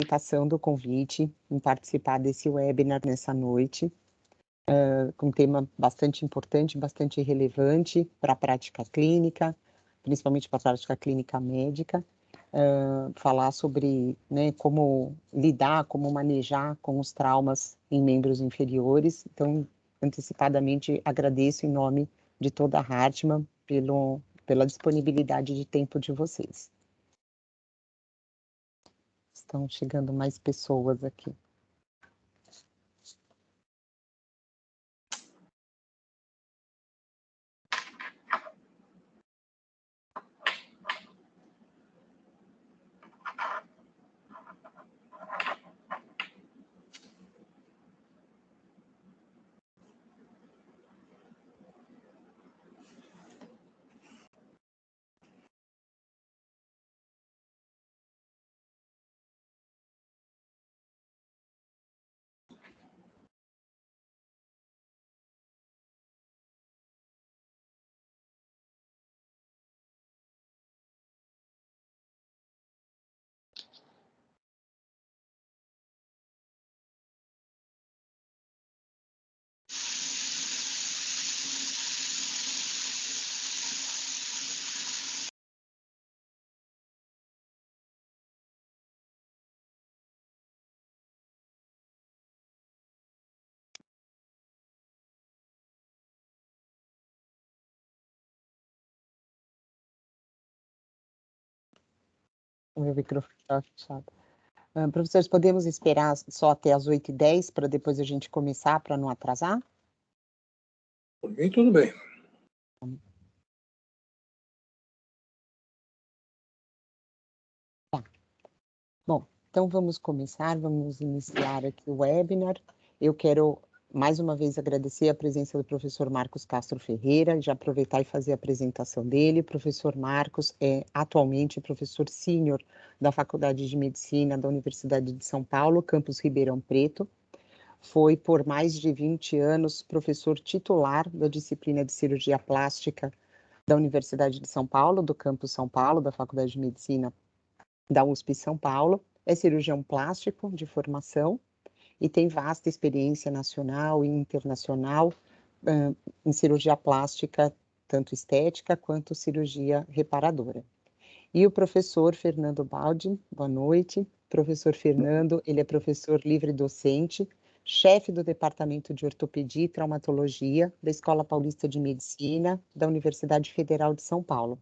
aceitação do convite em participar desse webinar nessa noite, com um tema bastante importante, bastante relevante para a prática clínica, principalmente para a prática clínica médica, falar sobre, né, como lidar, como manejar com os traumas em membros inferiores. Então, antecipadamente, agradeço em nome de toda a Hartmann pela disponibilidade de tempo de vocês. Estão chegando mais pessoas aqui. O meu microfone está fechado. Professores, podemos esperar só até as 8h10 para depois a gente começar, para não atrasar? Por mim, tudo bem. Tá. Bom, então vamos começar, vamos iniciar aqui o webinar. Eu quero, mais uma vez, agradecer a presença do professor Marcos Castro Ferreira, já aproveitar e fazer a apresentação dele. O professor Marcos é atualmente professor sênior da Faculdade de Medicina da Universidade de São Paulo, campus Ribeirão Preto. Foi, por mais de 20 anos, professor titular da disciplina de cirurgia plástica da Universidade de São Paulo, do campus São Paulo, da Faculdade de Medicina da USP São Paulo. É cirurgião plástico de formação e tem vasta experiência nacional e internacional em cirurgia plástica, tanto estética quanto cirurgia reparadora. E o professor Fernando Baldi, boa noite. Professor Fernando, ele é professor livre docente, chefe do Departamento de Ortopedia e Traumatologia da Escola Paulista de Medicina da Universidade Federal de São Paulo.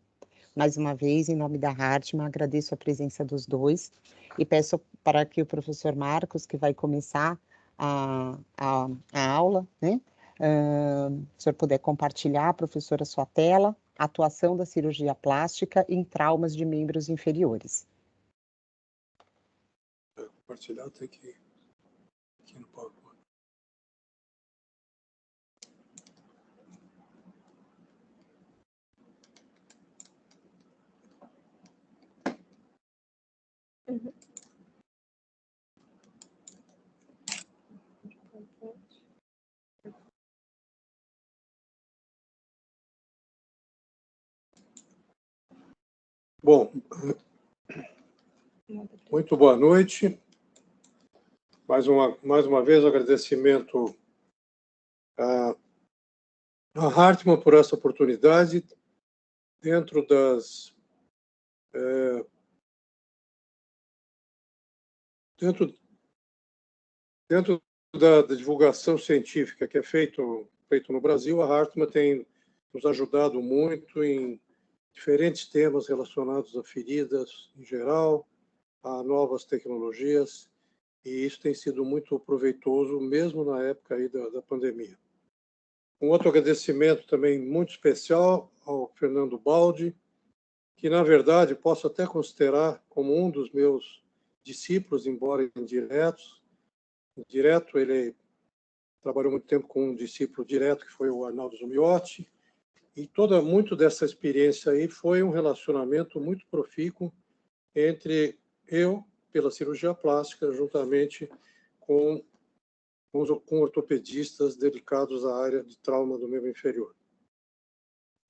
Mais uma vez, em nome da Hartmann, agradeço a presença dos dois e peço para que o professor Marcos, que vai começar a aula, né? Se o senhor puder compartilhar, professor, a sua tela, atuação da cirurgia plástica em traumas de membros inferiores. Compartilhar tem que ir aqui no PowerPoint. Uhum. Bom, muito boa noite. Mais uma vez, um agradecimento à Hartmann por essa oportunidade, dentro dentro da divulgação científica que é feito no Brasil. A Hartmann tem nos ajudado muito em diferentes temas relacionados a feridas em geral, a novas tecnologias, e isso tem sido muito proveitoso, mesmo na época aí da pandemia. Um outro agradecimento também muito especial ao Fernando Baldi, que, na verdade, posso até considerar como um dos meus discípulos, embora indiretos. Direto, ele trabalhou muito tempo com um discípulo direto, que foi o Arnaldo Zumiotti, e muito dessa experiência aí foi um relacionamento muito profícuo entre eu, pela cirurgia plástica, juntamente com ortopedistas dedicados à área de trauma do membro inferior.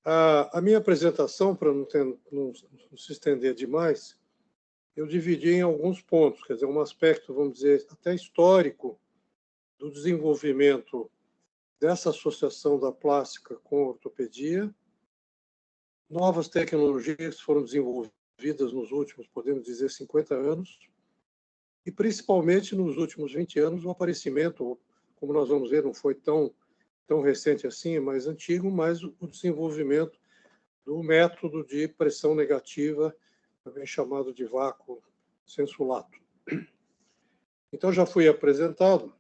A minha apresentação, para não se estender demais, eu dividi em alguns pontos, quer dizer, um aspecto, vamos dizer, até histórico do desenvolvimento dessa associação da plástica com a ortopedia, novas tecnologias foram desenvolvidas nos últimos, podemos dizer, 50 anos, e principalmente nos últimos 20 anos, o aparecimento, como nós vamos ver, não foi tão recente assim, é mais antigo, mas o desenvolvimento do método de pressão negativa, também chamado de vácuo sensulato. Então, já fui apresentado.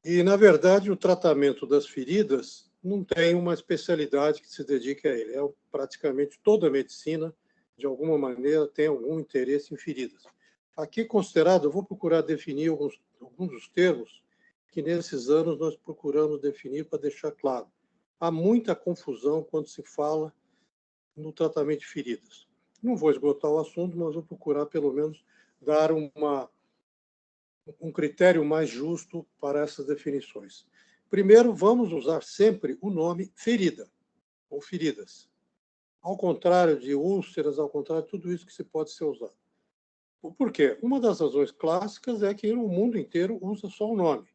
E, na verdade, o tratamento das feridas não tem uma especialidade que se dedique a ele. Praticamente toda a medicina, de alguma maneira, tem algum interesse em feridas. Aqui, considerado, eu vou procurar definir alguns dos termos que, nesses anos, nós procuramos definir para deixar claro. Há muita confusão quando se fala no tratamento de feridas. Não vou esgotar o assunto, mas vou procurar, pelo menos, dar um critério mais justo para essas definições. Primeiro, vamos usar sempre o nome ferida, ou feridas. Ao contrário de úlceras, ao contrário de tudo isso que se pode ser usado. Por quê? Uma das razões clássicas é que o mundo inteiro usa só o nome.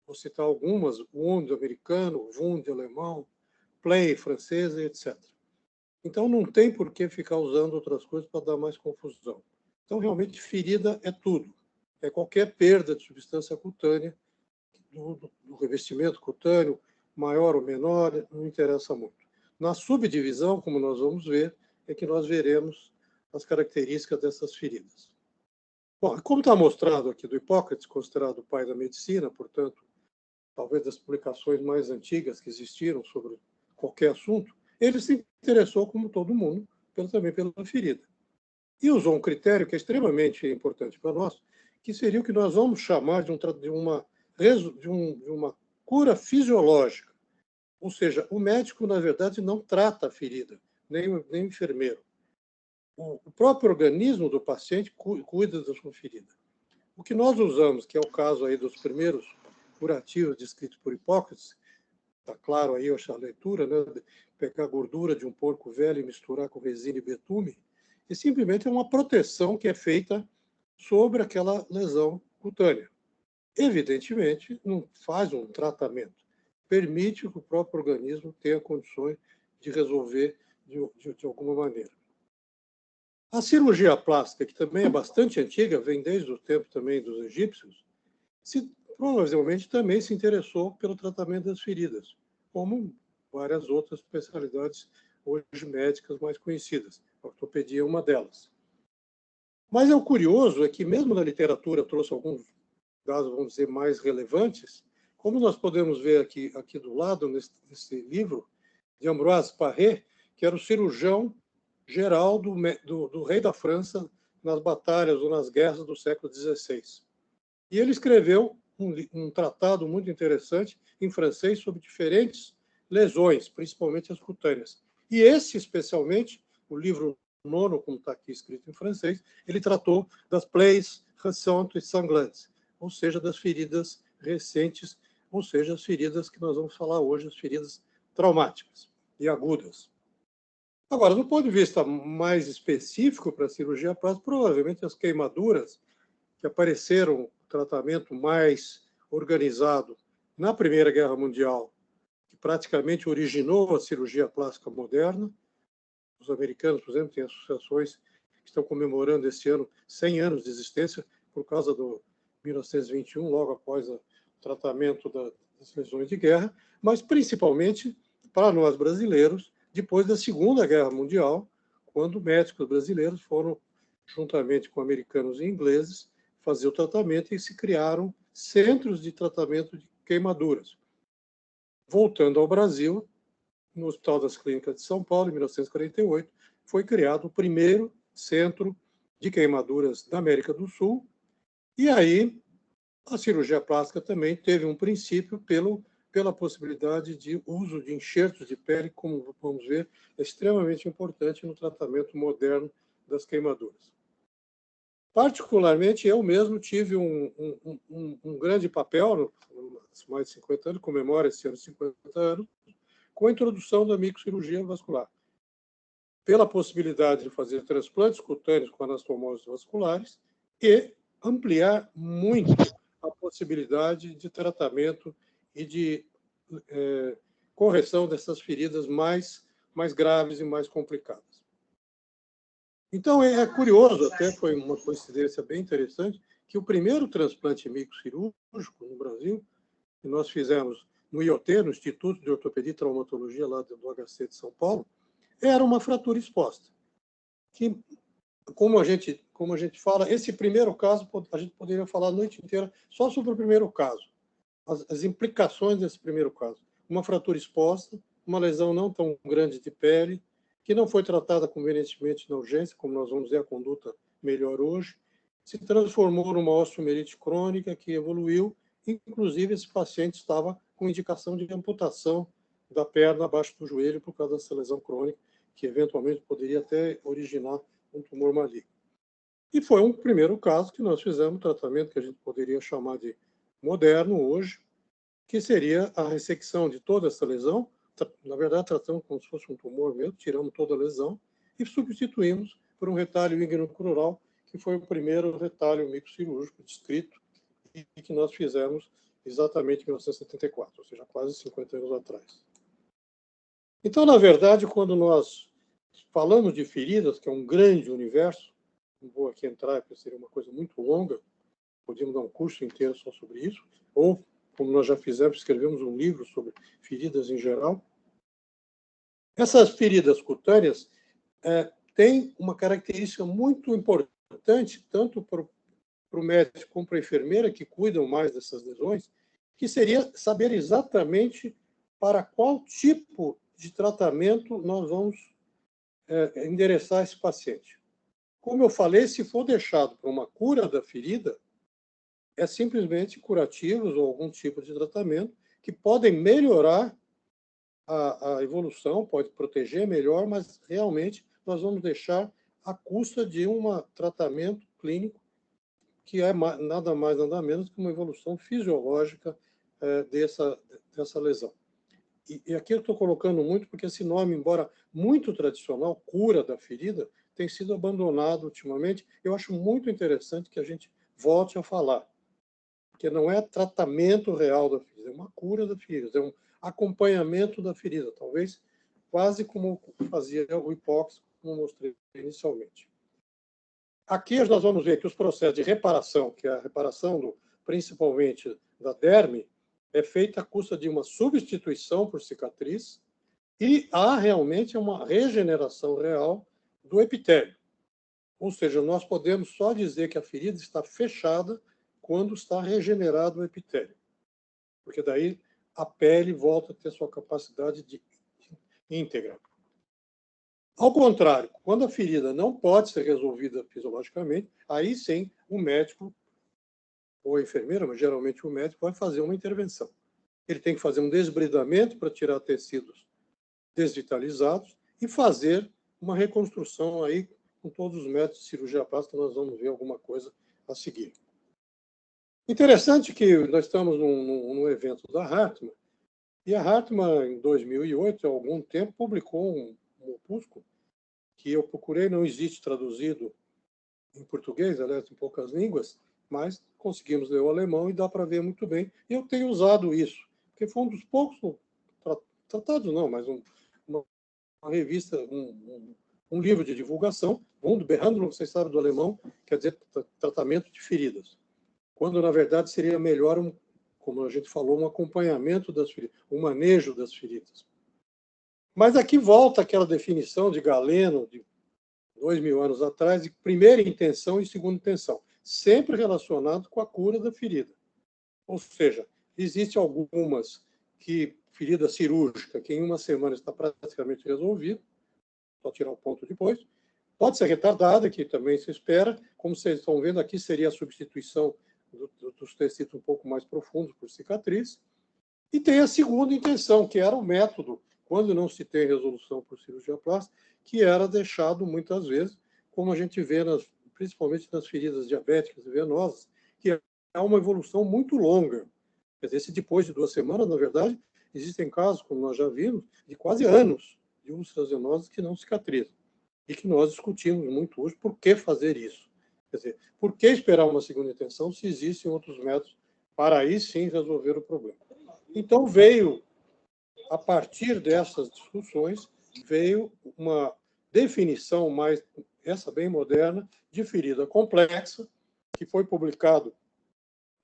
Vou citar algumas: Wund americano, Wund alemão, Play francesa, etc. Então, não tem por que ficar usando outras coisas para dar mais confusão. Então, realmente, ferida é tudo. É qualquer perda de substância cutânea, do revestimento cutâneo, maior ou menor, não interessa muito. Na subdivisão, como nós vamos ver, é que nós veremos as características dessas feridas. Bom, como está mostrado aqui do Hipócrates, considerado o pai da medicina, portanto, talvez das publicações mais antigas que existiram sobre qualquer assunto, ele se interessou, como todo mundo, também pela ferida. E usou um critério que é extremamente importante para nós, que seria o que nós vamos chamar de uma cura fisiológica. Ou seja, o médico, na verdade, não trata a ferida, nem o enfermeiro. O próprio organismo do paciente cuida da sua ferida. O que nós usamos, que é o caso aí dos primeiros curativos descritos por Hipócrates, está claro aí a leitura, né? Pegar a gordura de um porco velho e misturar com resina e betume, e simplesmente é uma proteção que é feita sobre aquela lesão cutânea. Evidentemente, não faz um tratamento, permite que o próprio organismo tenha condições de resolver de alguma maneira. A cirurgia plástica, que também é bastante antiga, vem desde o tempo também dos egípcios, provavelmente também se interessou pelo tratamento das feridas, como várias outras especialidades hoje médicas mais conhecidas. A ortopedia é uma delas. Mas o curioso é que, mesmo na literatura, trouxe alguns dados, vamos dizer, mais relevantes, como nós podemos ver aqui do lado, nesse livro, de Ambroise Paré, que era o cirurgião geral do rei da França nas batalhas ou nas guerras do século XVI. E ele escreveu um tratado muito interessante em francês sobre diferentes lesões, principalmente as cutâneas. E esse, especialmente, o livro nono, como está aqui escrito em francês, ele tratou das plaies récentes e sanglantes, ou seja, das feridas recentes, ou seja, as feridas que nós vamos falar hoje, as feridas traumáticas e agudas. Agora, do ponto de vista mais específico para a cirurgia plástica, provavelmente as queimaduras que apareceram, o tratamento mais organizado na Primeira Guerra Mundial, que praticamente originou a cirurgia plástica moderna. Os americanos, por exemplo, têm associações que estão comemorando esse ano 100 anos de existência por causa do 1921, logo após o tratamento das lesões de guerra, mas principalmente para nós brasileiros, depois da Segunda Guerra Mundial, quando médicos brasileiros foram, juntamente com americanos e ingleses, fazer o tratamento e se criaram centros de tratamento de queimaduras. Voltando ao Brasil, no Hospital das Clínicas de São Paulo, em 1948, foi criado o primeiro centro de queimaduras da América do Sul, e aí a cirurgia plástica também teve um princípio pela possibilidade de uso de enxertos de pele, como vamos ver, é extremamente importante no tratamento moderno das queimaduras. Particularmente, eu mesmo tive um grande papel, mais de 50 anos, comemora esse ano 50 anos, com a introdução da microcirurgia vascular. pela possibilidade de fazer transplantes cutâneos com anastomoses vasculares e ampliar muito a possibilidade de tratamento e de correção dessas feridas mais graves e mais complicadas. Então, é curioso, até foi uma coincidência bem interessante, que o primeiro transplante microcirúrgico no Brasil, que nós fizemos no IOT, no Instituto de Ortopedia e Traumatologia, lá do HC de São Paulo, era uma fratura exposta. Que, como a gente fala, esse primeiro caso, a gente poderia falar a noite inteira só sobre o primeiro caso, as implicações desse primeiro caso. Uma fratura exposta, uma lesão não tão grande de pele, que não foi tratada convenientemente na urgência, como nós vamos ver a conduta melhor hoje, se transformou numa osteomielite crônica que evoluiu, inclusive esse paciente estava com indicação de amputação da perna abaixo do joelho por causa dessa lesão crônica, que eventualmente poderia até originar um tumor maligno. E foi um primeiro caso que nós fizemos um tratamento que a gente poderia chamar de moderno hoje, que seria a ressecção de toda essa lesão. Na verdade, tratamos como se fosse um tumor mesmo, tiramos toda a lesão e substituímos por um retalho ígneo-crural, que foi o primeiro retalho microcirúrgico descrito e que nós fizemos exatamente em 1974, ou seja, quase 50 anos atrás. Então, na verdade, quando nós falamos de feridas, que é um grande universo, não vou aqui entrar, porque seria uma coisa muito longa, podíamos dar um curso inteiro só sobre isso, ou, como nós já fizemos, escrevemos um livro sobre feridas em geral. Essas feridas cutâneas têm uma característica muito importante, tanto para o médico como para a enfermeira, que cuidam mais dessas lesões, que seria saber exatamente para qual tipo de tratamento nós vamos endereçar esse paciente. Como eu falei, se for deixado para uma cura da ferida, é simplesmente curativos ou algum tipo de tratamento que podem melhorar a evolução, pode proteger melhor, mas realmente nós vamos deixar à custa de um tratamento clínico que é nada mais, nada menos que uma evolução fisiológica dessa lesão. E aqui eu estou colocando muito porque esse nome, embora muito tradicional, cura da ferida, tem sido abandonado ultimamente. Eu acho muito interessante que a gente volte a falar, porque não é tratamento real da ferida, é uma cura da ferida, é um acompanhamento da ferida, talvez quase como fazia o hipóxio, como mostrei inicialmente. Aqui nós vamos ver que os processos de reparação, que é a reparação principalmente da derme, é feita à custa de uma substituição por cicatriz e há realmente uma regeneração real do epitélio. Ou seja, nós podemos só dizer que a ferida está fechada quando está regenerado o epitélio, porque daí a pele volta a ter sua capacidade de íntegra. Ao contrário, quando a ferida não pode ser resolvida fisiologicamente, aí sim o médico ou a enfermeira, mas geralmente o médico, vai fazer uma intervenção. Ele tem que fazer um desbridamento para tirar tecidos desvitalizados e fazer uma reconstrução aí com todos os métodos de cirurgia plástica, nós vamos ver alguma coisa a seguir. Interessante que nós estamos num evento da Hartmann, e a Hartmann, em 2008, há algum tempo, publicou um opúsculo que eu procurei, não existe traduzido em português, aliás, em poucas línguas, mas conseguimos ler o alemão e dá para ver muito bem. E eu tenho usado isso, porque foi um dos poucos tratados, não, mas uma revista, um livro de divulgação, Wundbehandlung, vocês sabem do alemão, quer dizer tratamento de feridas. Quando, na verdade, seria melhor, como a gente falou, um acompanhamento das feridas, um manejo das feridas. Mas aqui volta aquela definição de Galeno, de 2000 anos atrás, de primeira intenção e segunda intenção, sempre relacionado com a cura da ferida. Ou seja, existem algumas ferida cirúrgica, que em uma semana está praticamente resolvida, só tirar o ponto depois. Pode ser retardada, que também se espera. Como vocês estão vendo aqui, seria a substituição dos tecidos um pouco mais profundos por cicatriz. E tem a segunda intenção, que era o método, quando não se tem resolução por cirurgia plástica, que era deixado muitas vezes, como a gente vê, principalmente nas feridas diabéticas e venosas, que é uma evolução muito longa. Quer dizer, se depois de 2 semanas, na verdade, existem casos, como nós já vimos, de quase anos de úlceras venosas que não cicatrizam. e que nós discutimos muito hoje por que fazer isso. Quer dizer, por que esperar uma segunda intenção se existem outros métodos para aí sim resolver o problema? Então veio, a partir dessas discussões, veio uma definição mais, essa bem moderna, de ferida complexa, que foi publicado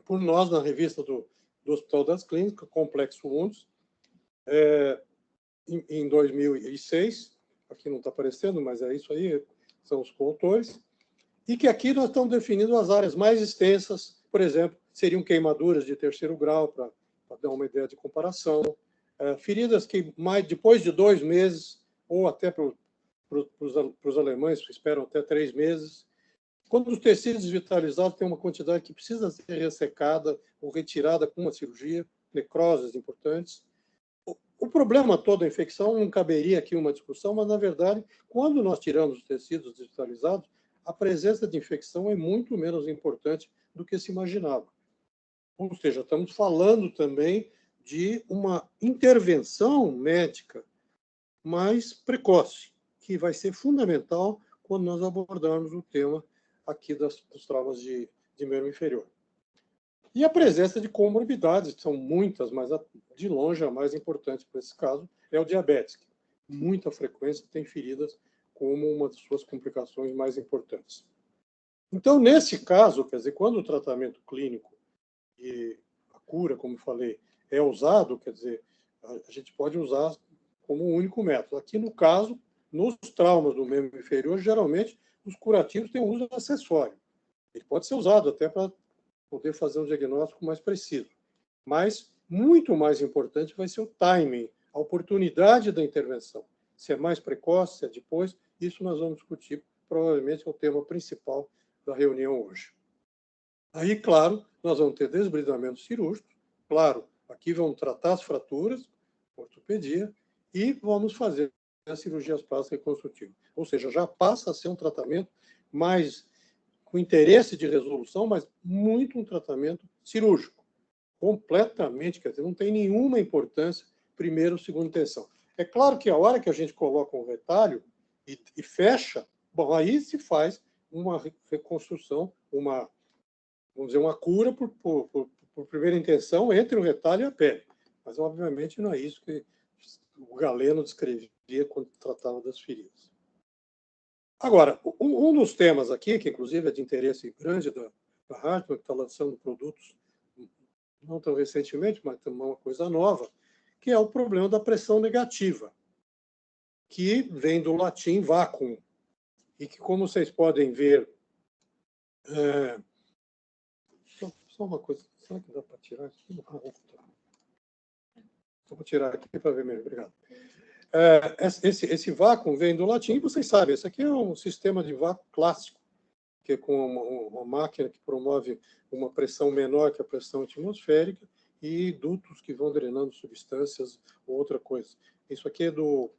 por nós na revista do Hospital das Clínicas, Complexo Wunds, em 2006, aqui não está aparecendo, mas é isso aí, são os coautores, e que aqui nós estamos definindo as áreas mais extensas, por exemplo, seriam queimaduras de terceiro grau, para dar uma ideia de comparação, feridas que depois de 2 meses, ou até para os alemães, que esperam até 3 meses, quando os tecidos vitalizados têm uma quantidade que precisa ser ressecada ou retirada com uma cirurgia, necroses importantes. O problema todo da infecção não caberia aqui uma discussão, mas, na verdade, quando nós tiramos os tecidos vitalizados, a presença de infecção é muito menos importante do que se imaginava. Ou seja, estamos falando também de uma intervenção médica mais precoce, que vai ser fundamental quando nós abordarmos o tema aqui dos traumas de membro inferior. E a presença de comorbidades, que são muitas, mas de longe a mais importante para esse caso é o diabetes. Muita frequência tem feridas como uma de suas complicações mais importantes. Então, nesse caso, quer dizer, quando o tratamento clínico e a cura, como falei, é usado, quer dizer, a gente pode usar como um único método. Aqui, no caso, nos traumas do membro inferior, geralmente, os curativos têm um uso acessório. Ele pode ser usado até para poder fazer um diagnóstico mais preciso. Mas, muito mais importante vai ser o timing, a oportunidade da intervenção. Se é mais precoce, se é depois, isso nós vamos discutir, provavelmente é o tema principal da reunião hoje. Aí, claro, nós vamos ter desbridamento cirúrgico, claro, aqui vamos tratar as fraturas, ortopedia, e vamos fazer as cirurgias plásticas reconstrutivas. Ou seja, já passa a ser um tratamento mais com interesse de resolução, mas muito um tratamento cirúrgico, completamente, quer dizer, não tem nenhuma importância primeira ou segunda intenção. É claro que a hora que a gente coloca um retalho e fecha, bom, aí se faz uma reconstrução, vamos dizer, uma cura por primeira intenção entre o retalho e a pele. Mas, obviamente, não é isso que o Galeno descrevia quando tratava das feridas. Agora, um dos temas aqui, que inclusive é de interesse grande da Hartmann, que está lançando produtos não tão recentemente, mas também uma coisa nova, que é o problema da pressão negativa, que vem do latim vácuo, e que, como vocês podem ver, só uma coisa, será que dá para tirar aqui? Vou tirar aqui para ver melhor, obrigado. Esse vácuo vem do latim, vocês sabem, esse aqui é um sistema de vácuo clássico, que é com uma máquina que promove uma pressão menor que a pressão atmosférica e dutos que vão drenando substâncias ou outra coisa. Isso aqui é do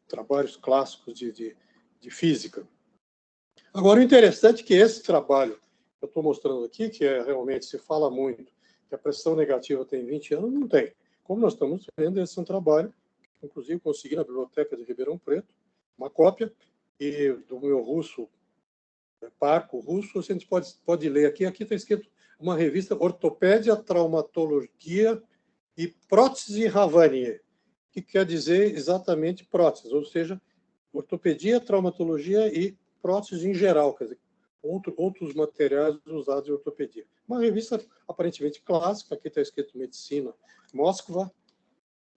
trabalhos clássicos de física. Agora, o interessante é que esse trabalho que eu estou mostrando aqui, que realmente se fala muito, que a pressão negativa tem 20 anos, não tem. Como nós estamos vendo, esse é um trabalho, que inclusive consegui na Biblioteca de Ribeirão Preto, uma cópia, e do meu russo, Parco russo, a gente pode ler aqui. Aqui está escrito uma revista Ortopédia, Traumatologia e Prótese Ravanier, que quer dizer exatamente prótese, ou seja, ortopedia, traumatologia e prótese em geral, quer dizer, outros materiais usados em ortopedia. Uma revista aparentemente clássica, aqui está escrito Medicina Moskva,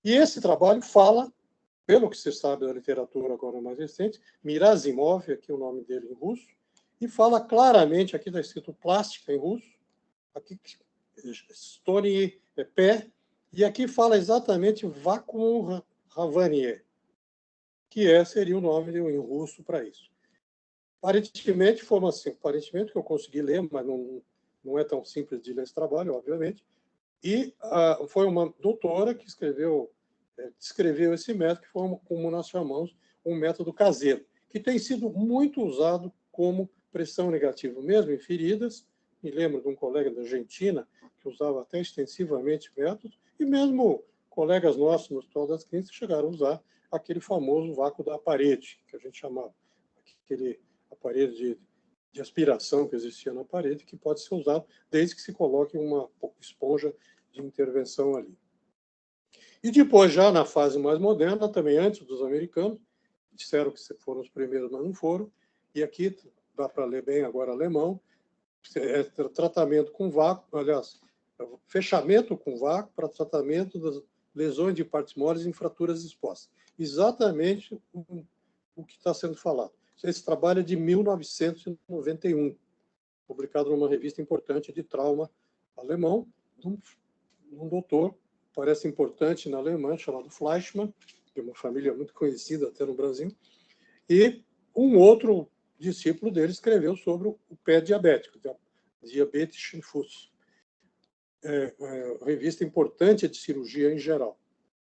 e esse trabalho fala, pelo que se sabe da literatura agora mais recente, Mirasimov, aqui o nome dele em russo, e fala claramente, aqui está escrito plástica em russo, aqui Stony é pé, e aqui fala exatamente Vacuum Ravanier, que seria o nome em russo para isso. Aparentemente, aparentemente que eu consegui ler, mas não é tão simples de ler esse trabalho, obviamente, e foi uma doutora que descreveu esse método, que foi como nós chamamos, um método caseiro, que tem sido muito usado como pressão negativa, mesmo em feridas. Me lembro de um colega da Argentina que usava até extensivamente métodos, e mesmo colegas nossos no Hospital das Clínicas chegaram a usar aquele famoso vácuo da parede, que a gente chamava, aquele aparelho de aspiração que existia na parede, que pode ser usado desde que se coloque uma esponja de intervenção ali. E depois, já na fase mais moderna, também antes dos americanos, disseram que foram os primeiros, mas não foram, e aqui dá para ler bem agora alemão, tratamento com vácuo, aliás, fechamento com vácuo para tratamento das lesões de partes moles em fraturas expostas. Exatamente o que está sendo falado. Esse trabalho é de 1991, publicado numa revista importante de trauma alemão, de um doutor, parece importante na Alemanha, chamado Fleischmann, de uma família muito conhecida até no Brasil, e um outro discípulo dele escreveu sobre o pé diabético, Diabetischen Fuß, revista importante de cirurgia em geral.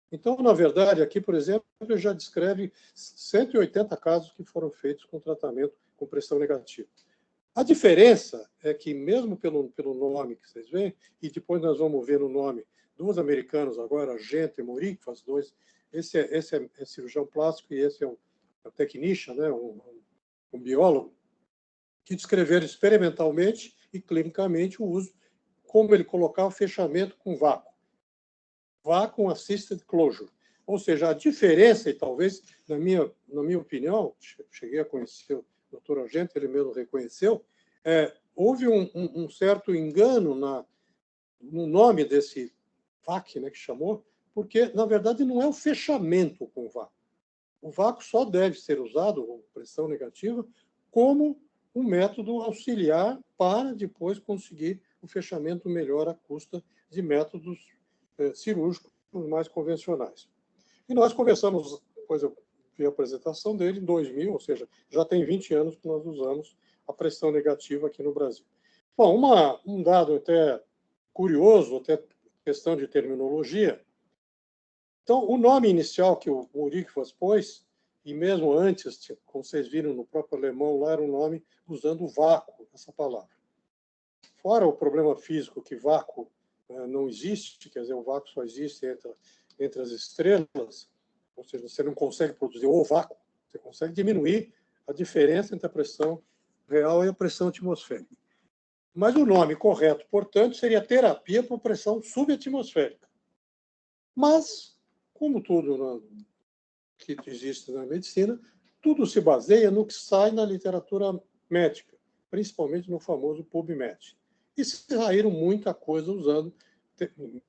Então, na verdade, aqui, por exemplo, já descreve 180 casos que foram feitos com tratamento com pressão negativa. A diferença é que, mesmo pelo nome que vocês veem, e depois nós vamos ver o nome dos americanos agora, Gent e Mori, que faz dois, esse é cirurgião plástico e esse é um technician, né, um biólogo, que descreveram experimentalmente e clinicamente o uso, como ele colocava fechamento com vácuo. Vacuum Assisted Closure. Ou seja, a diferença, e talvez, na minha opinião, cheguei a conhecer o Dr. Argento, ele mesmo reconheceu, houve um certo engano no nome desse VAC, né, que chamou, porque, na verdade, não é o fechamento com vácuo. O vácuo só deve ser usado, com pressão negativa, como um método auxiliar para depois conseguir o fechamento melhor à custa de métodos cirúrgicos mais convencionais. E nós conversamos, depois eu vi a apresentação dele, em 2000, ou seja, já tem 20 anos que nós usamos a pressão negativa aqui no Brasil. Bom, um dado até curioso, até questão de terminologia. Então, o nome inicial que o Murikvas pôs, e mesmo antes, como vocês viram no próprio alemão, lá era um nome usando vácuo, essa palavra. Fora o problema físico que vácuo não existe, quer dizer, o vácuo só existe entre as estrelas, ou seja, você não consegue produzir o vácuo, você consegue diminuir a diferença entre a pressão real e a pressão atmosférica. Mas o nome correto, portanto, seria terapia por pressão subatmosférica. Mas, como tudo que existe na medicina, tudo se baseia no que sai na literatura médica, principalmente no famoso PubMed. E se saíram muita coisa usando,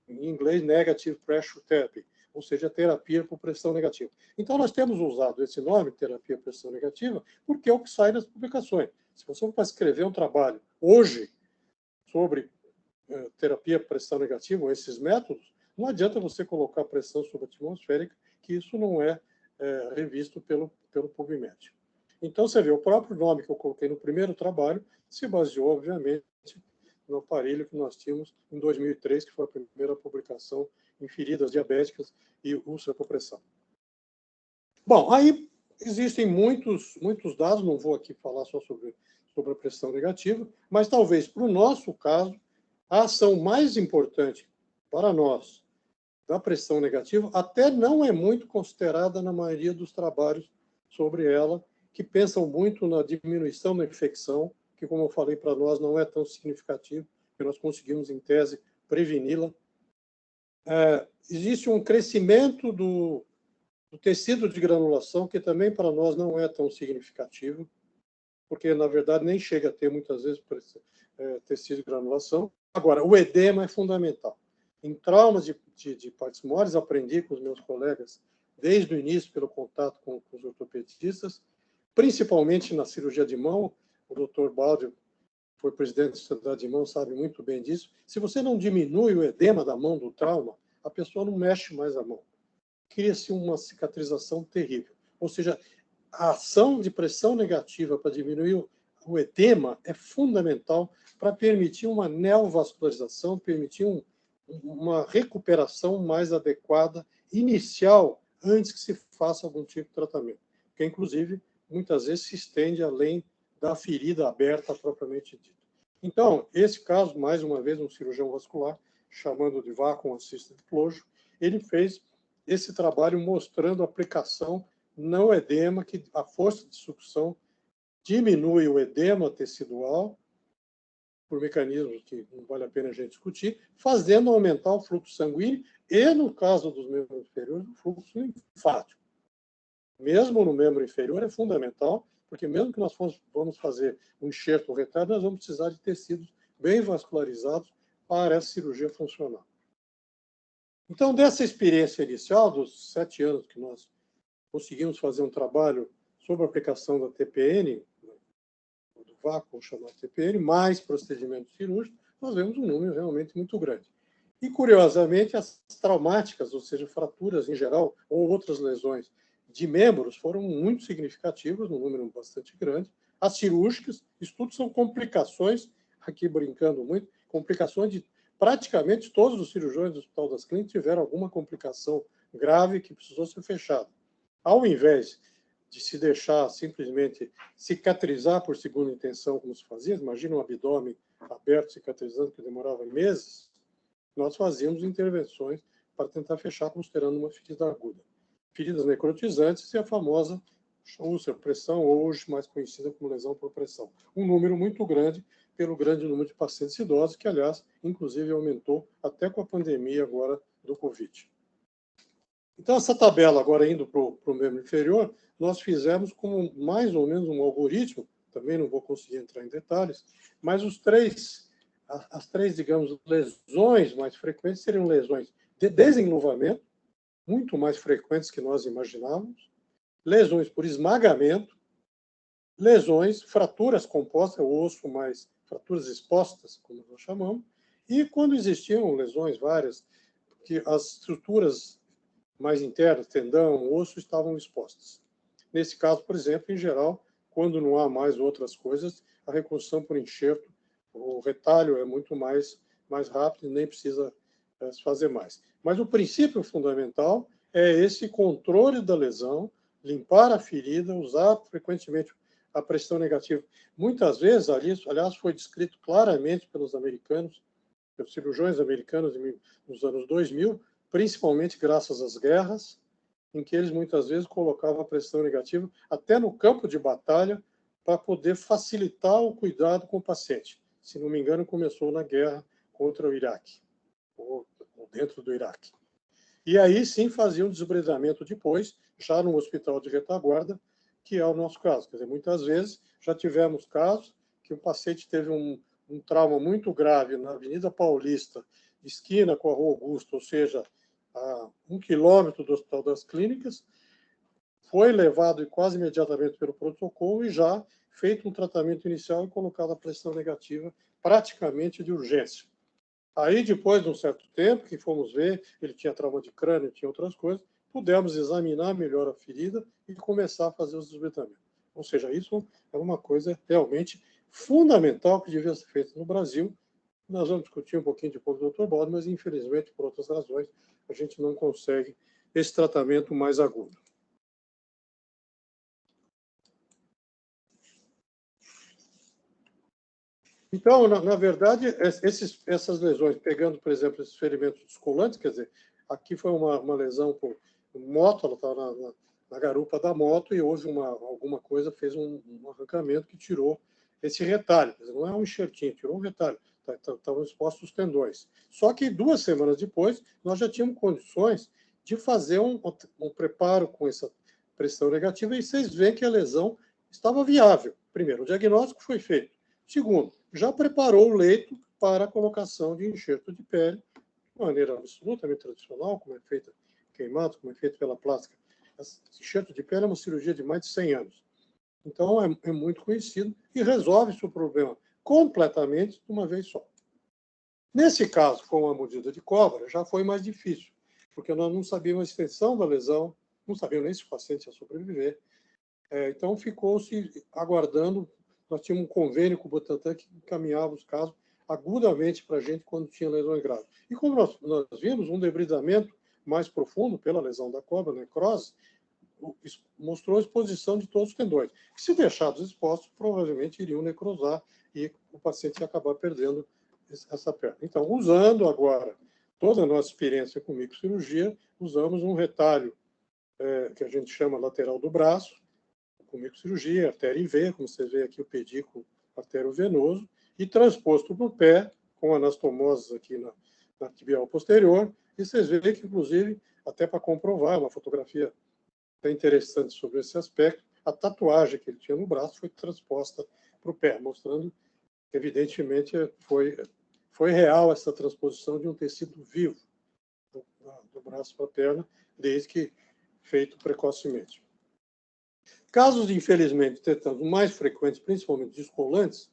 em inglês, Negative Pressure Therapy, ou seja, terapia por pressão negativa. Então, nós temos usado esse nome, terapia por pressão negativa, porque é o que sai nas publicações. Se você for escrever um trabalho hoje sobre terapia por pressão negativa, ou esses métodos, não adianta você colocar pressão subatmosférica, que isso não é revisto pelo PubMed. Então, você vê, o próprio nome que eu coloquei no primeiro trabalho se baseou, obviamente, no aparelho que nós tínhamos em 2003, que foi a primeira publicação em feridas diabéticas e úlcera por pressão. Bom, aí existem muitos dados, não vou aqui falar só sobre a pressão negativa, mas talvez, para o nosso caso, a ação mais importante para nós da pressão negativa até não é muito considerada na maioria dos trabalhos sobre ela, que pensam muito na diminuição da infecção, que, como eu falei, para nós não é tão significativo, que nós conseguimos, em tese, preveni-la. Existe um crescimento do tecido de granulação, que também para nós não é tão significativo, porque, na verdade, nem chega a ter, muitas vezes, tecido de granulação. Agora, o edema é fundamental. Em traumas de partes moles, aprendi com os meus colegas, desde o início, pelo contato com os ortopedistas, principalmente na cirurgia de mão. O Dr. Baldi foi presidente da Sociedade de Mão, sabe muito bem disso. Se você não diminui o edema da mão do trauma, a pessoa não mexe mais a mão. Cria-se uma cicatrização terrível. Ou seja, a ação de pressão negativa para diminuir o edema é fundamental para permitir uma neovascularização, permitir uma recuperação mais adequada, inicial, antes que se faça algum tipo de tratamento. Que, inclusive, muitas vezes se estende além da ferida aberta propriamente dita. Então, esse caso, mais uma vez, um cirurgião vascular, chamando de Vacuum Assisted Closure, ele fez esse trabalho mostrando a aplicação no edema, que a força de sucção diminui o edema tecidual, por mecanismos que não vale a pena a gente discutir, fazendo aumentar o fluxo sanguíneo e, no caso dos membros inferiores, o fluxo linfático. Mesmo no membro inferior é fundamental, porque mesmo que nós vamos fazer um enxerto retal, nós vamos precisar de tecidos bem vascularizados para essa cirurgia funcionar. Então, dessa experiência inicial, dos 7 anos que nós conseguimos fazer um trabalho sobre a aplicação da TPN, do vácuo chamado TPN, mais procedimentos cirúrgicos, nós vemos um número realmente muito grande. E, curiosamente, as traumáticas, ou seja, fraturas em geral, ou outras lesões de membros, foram muito significativas, num número bastante grande. As cirúrgicas, isso tudo são complicações, aqui brincando muito, complicações de praticamente todos os cirurgiões do Hospital das Clínicas tiveram alguma complicação grave que precisou ser fechada. Ao invés de se deixar simplesmente cicatrizar por segunda intenção, como se fazia, imagina um abdômen aberto cicatrizando, que demorava meses, nós fazíamos intervenções para tentar fechar considerando uma ferida aguda. Feridas necrotizantes e a famosa úlcera por pressão, hoje mais conhecida como lesão por pressão. Um número muito grande, pelo grande número de pacientes idosos, que, aliás, inclusive aumentou até com a pandemia agora do Covid. Então, essa tabela, agora indo para o membro inferior, nós fizemos com mais ou menos um algoritmo, também não vou conseguir entrar em detalhes, mas as três, digamos, lesões mais frequentes seriam lesões de desenluvamento, muito mais frequentes que nós imaginávamos, lesões por esmagamento, lesões, fraturas compostas, o osso mais fraturas expostas, como nós chamamos, e quando existiam lesões várias, que as estruturas mais internas, tendão, osso, estavam expostas. Nesse caso, por exemplo, em geral, quando não há mais outras coisas, a reconstrução por enxerto, o retalho é muito mais rápido e nem precisa se fazer mais. Mas o princípio fundamental é esse controle da lesão, limpar a ferida, usar frequentemente a pressão negativa. Muitas vezes, aliás, foi descrito claramente pelos americanos, pelos cirurgiões americanos nos anos 2000, principalmente graças às guerras, em que eles muitas vezes colocavam a pressão negativa até no campo de batalha para poder facilitar o cuidado com o paciente. Se não me engano, começou na guerra contra o Iraque, ou dentro do Iraque. E aí sim fazia um desbridamento depois, já no hospital de retaguarda, que é o nosso caso. Quer dizer, muitas vezes já tivemos casos que o paciente teve um trauma muito grave na Avenida Paulista, esquina com a Rua Augusta, ou seja, a 1 quilômetro do Hospital das Clínicas, foi levado quase imediatamente pelo protocolo e já feito um tratamento inicial e colocado a pressão negativa praticamente de urgência. Aí, depois de um certo tempo, que fomos ver, ele tinha trauma de crânio, tinha outras coisas, pudemos examinar melhor a ferida e começar a fazer os desbridamentos. Ou seja, isso é uma coisa realmente fundamental que devia ser feita no Brasil. Nós vamos discutir um pouquinho depois do Dr. Baldo, mas, infelizmente, por outras razões, a gente não consegue esse tratamento mais agudo. Então, na verdade, essas lesões, pegando, por exemplo, esses ferimentos descolantes, quer dizer, aqui foi uma lesão por moto, ela estava na garupa da moto e houve alguma coisa, fez um arrancamento que tirou esse retalho. Quer dizer, não é um enxertinho, tirou um retalho. Estavam expostos os tendões. Só que 2 semanas depois, nós já tínhamos condições de fazer um preparo com essa pressão negativa e vocês veem que a lesão estava viável. Primeiro, o diagnóstico foi feito. Segundo, já preparou o leito para a colocação de enxerto de pele, de maneira absolutamente tradicional, como é feita queimado, como é feito pela plástica. Esse enxerto de pele é uma cirurgia de mais de 100 anos. Então, é muito conhecido e resolve o problema completamente de uma vez só. Nesse caso, com a mordida de cobra, já foi mais difícil, porque nós não sabíamos a extensão da lesão, não sabíamos nem se o paciente ia sobreviver. Então, ficou-se aguardando. Nós tínhamos um convênio com o Butantan que encaminhava os casos agudamente para a gente quando tinha lesões graves. E como nós vimos, um debridamento mais profundo pela lesão da cobra, necrose, mostrou a exposição de todos os tendões, que, se deixados expostos, provavelmente iriam necrosar e o paciente ia acabar perdendo essa perna. Então, usando agora toda a nossa experiência com microcirurgia, usamos um retalho que a gente chama lateral do braço, com microcirurgia, artéria IV, como você vê aqui o pedículo arteriovenoso, e transposto para o pé, com anastomoses aqui na tibial posterior, e vocês veem que, inclusive, até para comprovar, uma fotografia até interessante sobre esse aspecto, a tatuagem que ele tinha no braço foi transposta para o pé, mostrando que, evidentemente, foi real essa transposição de um tecido vivo do braço para a perna, desde que feito precocemente. Casos, infelizmente, tentando mais frequentes, principalmente descolantes,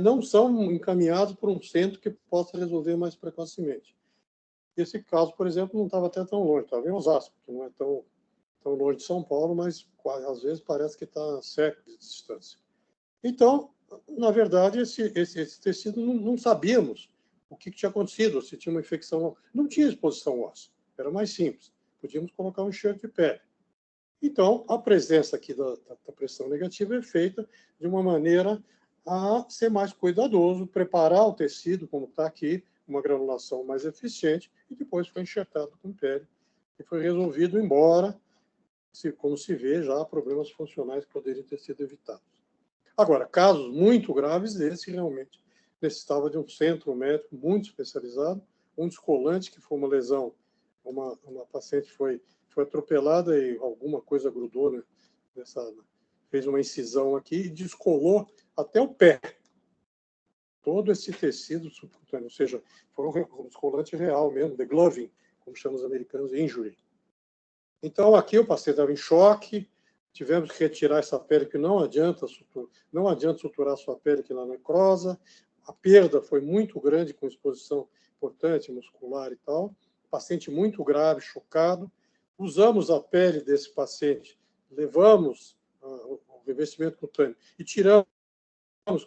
não são encaminhados por um centro que possa resolver mais precocemente. Esse caso, por exemplo, não estava até tão longe, estava em Osasco, que não é tão longe de São Paulo, mas às vezes parece que está a séculos de distância. Então, na verdade, esse tecido não sabíamos o que tinha acontecido, se tinha uma infecção. Não tinha exposição óssea, era mais simples. Podíamos colocar um enxerto de pele. Então, a presença aqui da pressão negativa é feita de uma maneira a ser mais cuidadoso, preparar o tecido, como está aqui, uma granulação mais eficiente, e depois foi enxertado com pele, e foi resolvido, embora, como se vê, já há problemas funcionais que poderiam ter sido evitados. Agora, casos muito graves, esse realmente necessitava de um centro médico muito especializado, um descolante, que foi uma lesão, uma paciente foi atropelada e alguma coisa grudou, né, fez uma incisão aqui e descolou até o pé. Todo esse tecido subcutâneo, ou seja, foi um descolante real mesmo, the gloving, como chamam os americanos, injury. Então, aqui o paciente estava em choque, tivemos que retirar essa pele, que não adianta suturar sua pele, que ela necrosa. A perda foi muito grande, com exposição importante, muscular e tal. Paciente muito grave, chocado. Usamos a pele desse paciente, levamos o revestimento cutâneo e tiramos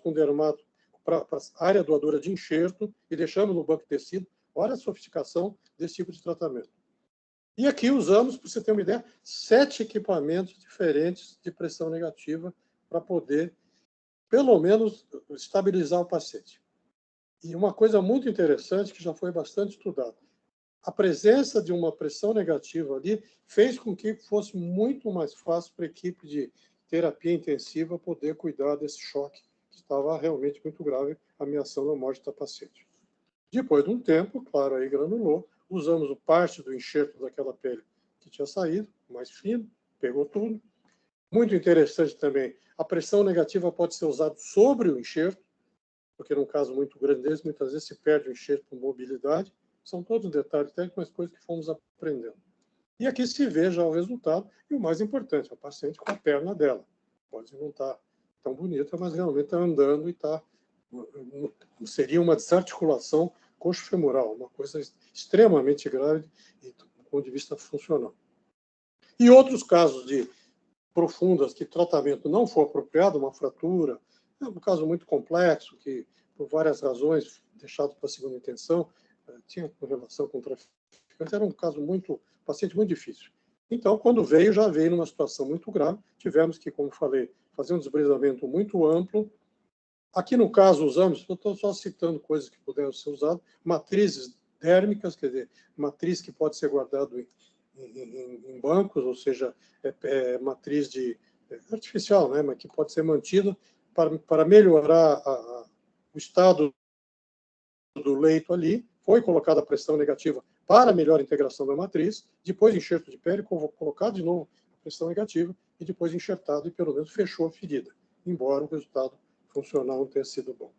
com dermato para a área doadora de enxerto e deixamos no banco de tecido. Olha a sofisticação desse tipo de tratamento. E aqui usamos, para você ter uma ideia, 7 equipamentos diferentes de pressão negativa para poder, pelo menos, estabilizar o paciente. E uma coisa muito interessante, que já foi bastante estudada, a presença de uma pressão negativa ali fez com que fosse muito mais fácil para a equipe de terapia intensiva poder cuidar desse choque, que estava realmente muito grave, ameaçando a morte da paciente. Depois de um tempo, claro, aí granulou, usamos parte do enxerto daquela pele que tinha saído, mais fino, pegou tudo. Muito interessante também, a pressão negativa pode ser usada sobre o enxerto, porque num caso muito grande desse, muitas vezes se perde o enxerto por mobilidade. São todos detalhes técnicos, mas coisas que fomos aprendendo. E aqui se vê já o resultado, e o mais importante, a paciente com a perna dela. Pode não estar tão bonita, mas realmente está andando e está... Seria uma desarticulação coxo-femoral, uma coisa extremamente grave do ponto de vista funcional. E outros casos de profundas que tratamento não for apropriado, uma fratura, é um caso muito complexo, que por várias razões, deixado para a segunda intenção, tinha relação com traficantes, era um caso paciente muito difícil. Então, quando veio, já veio numa situação muito grave, tivemos que, como falei, fazer um desbridamento muito amplo. Aqui, no caso, usamos, eu estou só citando coisas que puderam ser usadas, matrizes dérmicas, quer dizer, matriz que pode ser guardado em bancos, ou seja, matriz artificial, né, mas que pode ser mantida para melhorar o estado do leito ali. Foi colocada a pressão negativa para melhor integração da matriz, depois enxerto de pele, colocado de novo a pressão negativa e depois enxertado e pelo menos fechou a ferida, embora o resultado funcional não tenha sido bom.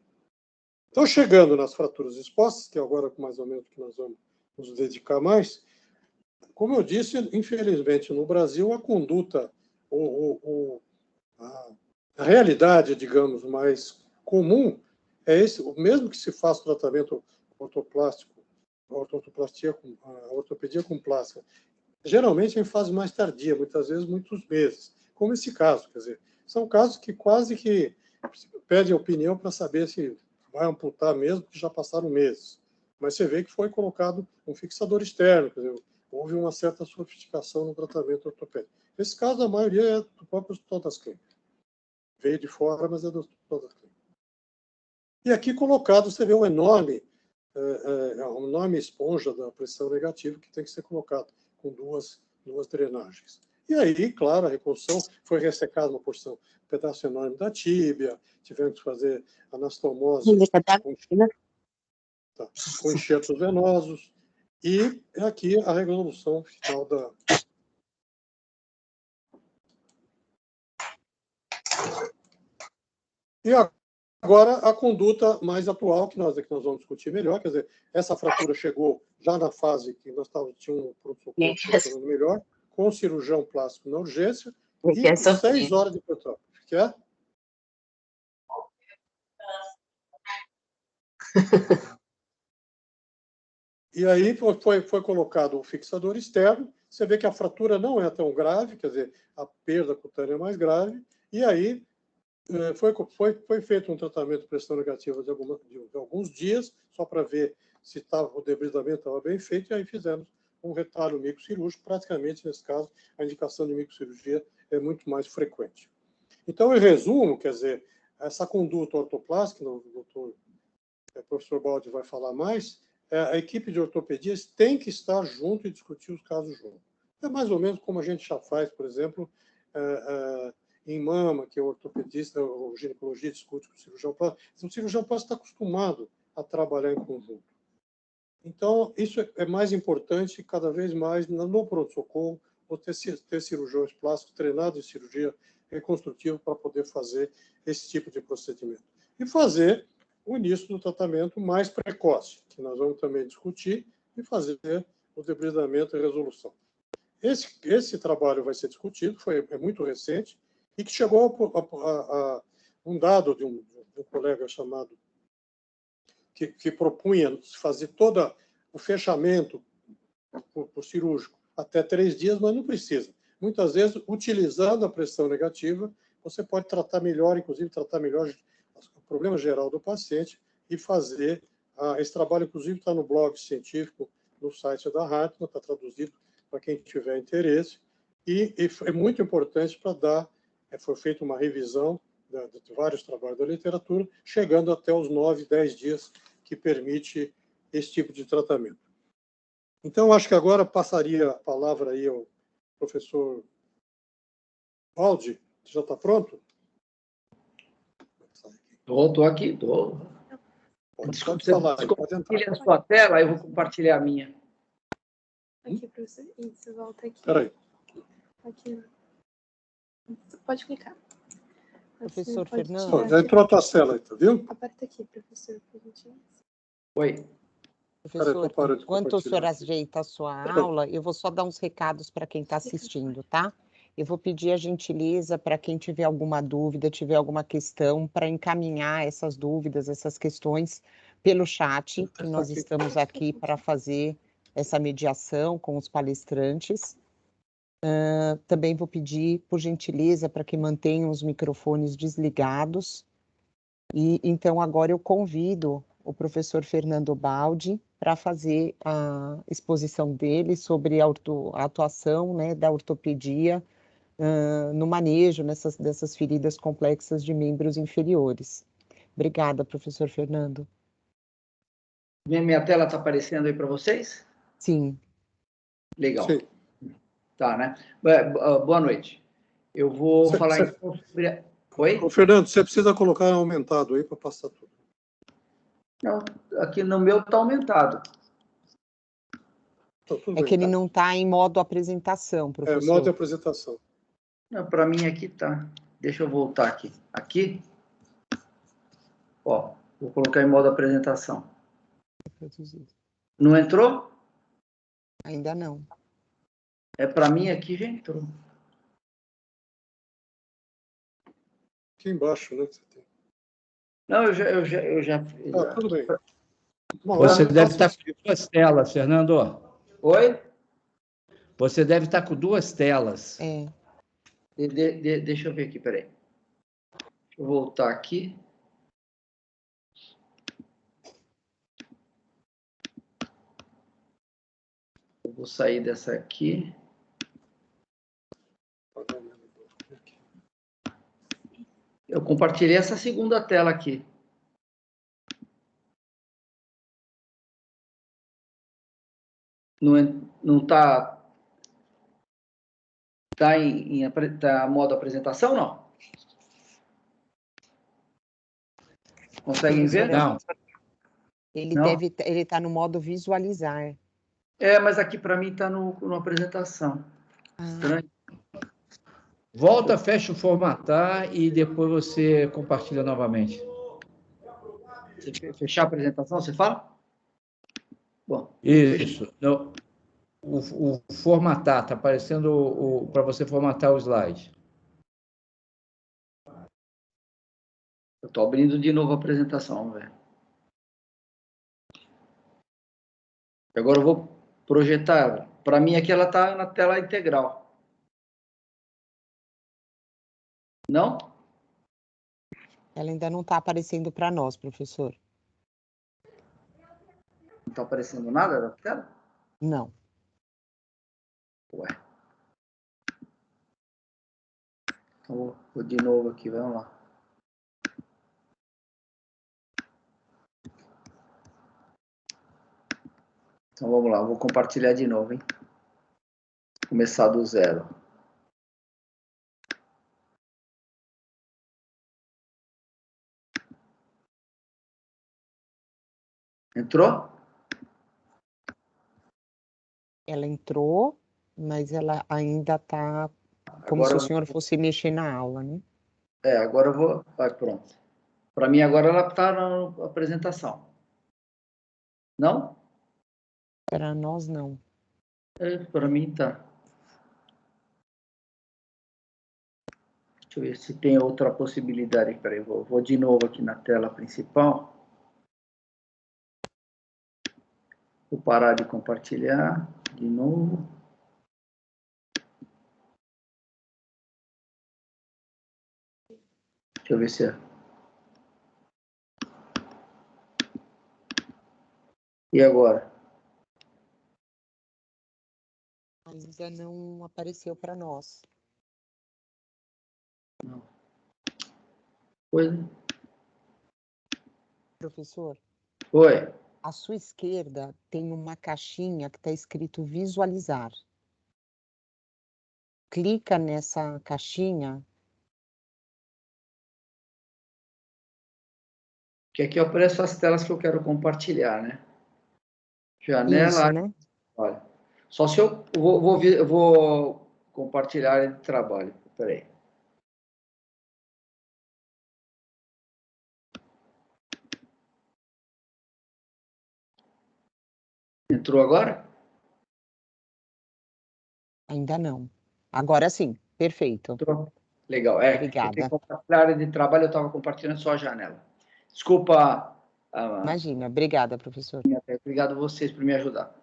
Então, chegando nas fraturas expostas, que é agora mais ou menos que nós vamos nos dedicar mais, como eu disse, infelizmente no Brasil a conduta, a realidade, digamos, mais comum é esse, mesmo que se faça tratamento ortoplástico, a ortopedia com plástica, geralmente em fase mais tardia, muitas vezes muitos meses, como esse caso, quer dizer, são casos que quase que pedem opinião para saber se vai amputar mesmo, porque já passaram meses. Mas você vê que foi colocado um fixador externo, quer dizer, houve uma certa sofisticação no tratamento ortopédico. Esse caso, a maioria é do próprio Hospital das Clínicas. Veio de fora, mas é do Hospital das Clínicas. E aqui colocado, você vê um enorme é uma enorme esponja da pressão negativa que tem que ser colocado com duas drenagens. E aí, claro, a reconstrução foi ressecada uma porção, um pedaço enorme da tíbia, tivemos que fazer anastomose com enxertos venosos, e aqui a resolução final da... E agora a conduta mais atual, que nós vamos discutir melhor, quer dizer, essa fratura chegou já na fase que nós tínhamos um pronto-socorro funcionando melhor, com cirurgião plástico na urgência, e 6 horas de plantão. Que é? E aí foi colocado o fixador externo, você vê que a fratura não é tão grave, quer dizer, a perda cutânea é mais grave, e aí foi feito um tratamento de pressão negativa de alguns dias, só para ver se o debridamento estava bem feito, e aí fizemos um retalho microcirúrgico. Praticamente, nesse caso, a indicação de microcirurgia é muito mais frequente. Então, em resumo, quer dizer, essa conduta ortoplástica, o professor Baldi vai falar mais, a equipe de ortopedias tem que estar junto e discutir os casos juntos. É mais ou menos como a gente já faz, por exemplo, em mama, que o ortopedista ou ginecologia discute com o cirurgião plástico. O cirurgião plástico está acostumado a trabalhar em conjunto. Então, isso é mais importante cada vez mais no pronto-socorro, ou ter cirurgiões plásticos treinados em cirurgia reconstrutiva para poder fazer esse tipo de procedimento. E fazer o início do tratamento mais precoce, que nós vamos também discutir, e fazer o debridamento e resolução. Esse trabalho vai ser discutido, é muito recente, e que chegou a um dado de um colega chamado, que propunha fazer todo o fechamento por cirúrgico até 3 dias, mas não precisa. Muitas vezes, utilizando a pressão negativa, você pode tratar melhor, inclusive tratar melhor o problema geral do paciente e fazer... esse trabalho, inclusive, está no blog científico, no site da Hartmann, está traduzido para quem tiver interesse, e é muito importante para dar... foi feita uma revisão de vários trabalhos da literatura, chegando até os 9, 10 dias, que permite esse tipo de tratamento. Então, acho que agora passaria a palavra aí ao professor Baldi. Já está pronto? Estou aqui, estou. Pode falar, pode entrar. Compartilha a sua tela, eu vou compartilhar a minha. Aqui, professor. Isso, volta aqui. Espera aí. Aqui. Pode clicar. Professor pode Fernando. Já entrou a tua cela aí, tá viu? Aperta aqui, professor, por gentileza. Oi. Professor, enquanto o senhor ajeita a sua aula, eu vou só dar uns recados para quem está assistindo, tá? Eu vou pedir a gentileza para quem tiver alguma dúvida, tiver alguma questão, para encaminhar essas dúvidas, essas questões pelo chat, que nós estamos aqui para fazer essa mediação com os palestrantes. Também vou pedir, por gentileza, para que mantenham os microfones desligados. E então agora eu convido o professor Fernando Baldi para fazer a exposição dele sobre a atuação, né, da ortopedia no manejo dessas feridas complexas de membros inferiores. Obrigada, professor Fernando. Minha tela está aparecendo aí para vocês? Sim. Legal. Sim. Tá, né? Boa noite. Eu vou falar então sobre... Oi? Ô, Fernando, você precisa colocar aumentado aí para passar tudo. Não, aqui no meu está aumentado. É que ele não está em modo apresentação, professor. É, modo de apresentação. Para mim aqui tá. Deixa eu voltar aqui. Aqui. Ó, vou colocar em modo apresentação. Não entrou? Ainda não. Para mim aqui já entrou. Aqui embaixo, né? Não, eu já tudo bem. Bom, você deve estar com 2 telas, Fernando. Oi? Você deve estar com 2 telas. É. Deixa eu ver aqui, peraí. Deixa eu voltar aqui. Eu vou sair dessa aqui. Eu compartilhei essa segunda tela aqui. Não está tá modo apresentação, não? Conseguem ver? Não. Ele está no modo visualizar. Mas aqui para mim está no apresentação. Estranho. Volta, fecha o formatar e depois você compartilha novamente. Você fechar a apresentação, você fala? Bom. Isso. O formatar, está aparecendo para você formatar o slide. Eu estou abrindo de novo a apresentação, velho. Agora eu vou projetar. Para mim aqui ela está na tela integral. Não? Ela ainda não está aparecendo para nós, professor. Não está aparecendo nada na tela? Não. Ué. Então, vou de novo aqui, vamos lá. Então, vamos lá, vou compartilhar de novo, hein? Começar do zero. Entrou? Ela entrou, mas ela ainda está como se o senhor fosse mexer na aula, né? Agora eu vou... pronto. Para mim, agora ela está na apresentação. Não? Para nós, não. Para mim, tá. Deixa eu ver se tem outra possibilidade. Peraí, vou de novo aqui na tela principal. Vou parar de compartilhar de novo. Deixa eu ver se é. E agora? Ainda não apareceu para nós. Não. Pois é. Professor? Oi. À sua esquerda tem uma caixinha que está escrito visualizar. Clica nessa caixinha. Que aqui aparecem as telas que eu quero compartilhar, né? Janela. Isso, né? Olha. Só se eu vou compartilhar de trabalho. Peraí. Entrou agora? Ainda não. Agora sim, perfeito. Entrou. Legal. Obrigada. Eu tenho que compartilhar a área de trabalho, eu estava compartilhando só a janela. Desculpa. Imagina, obrigada, professor. Obrigado a vocês por me ajudar.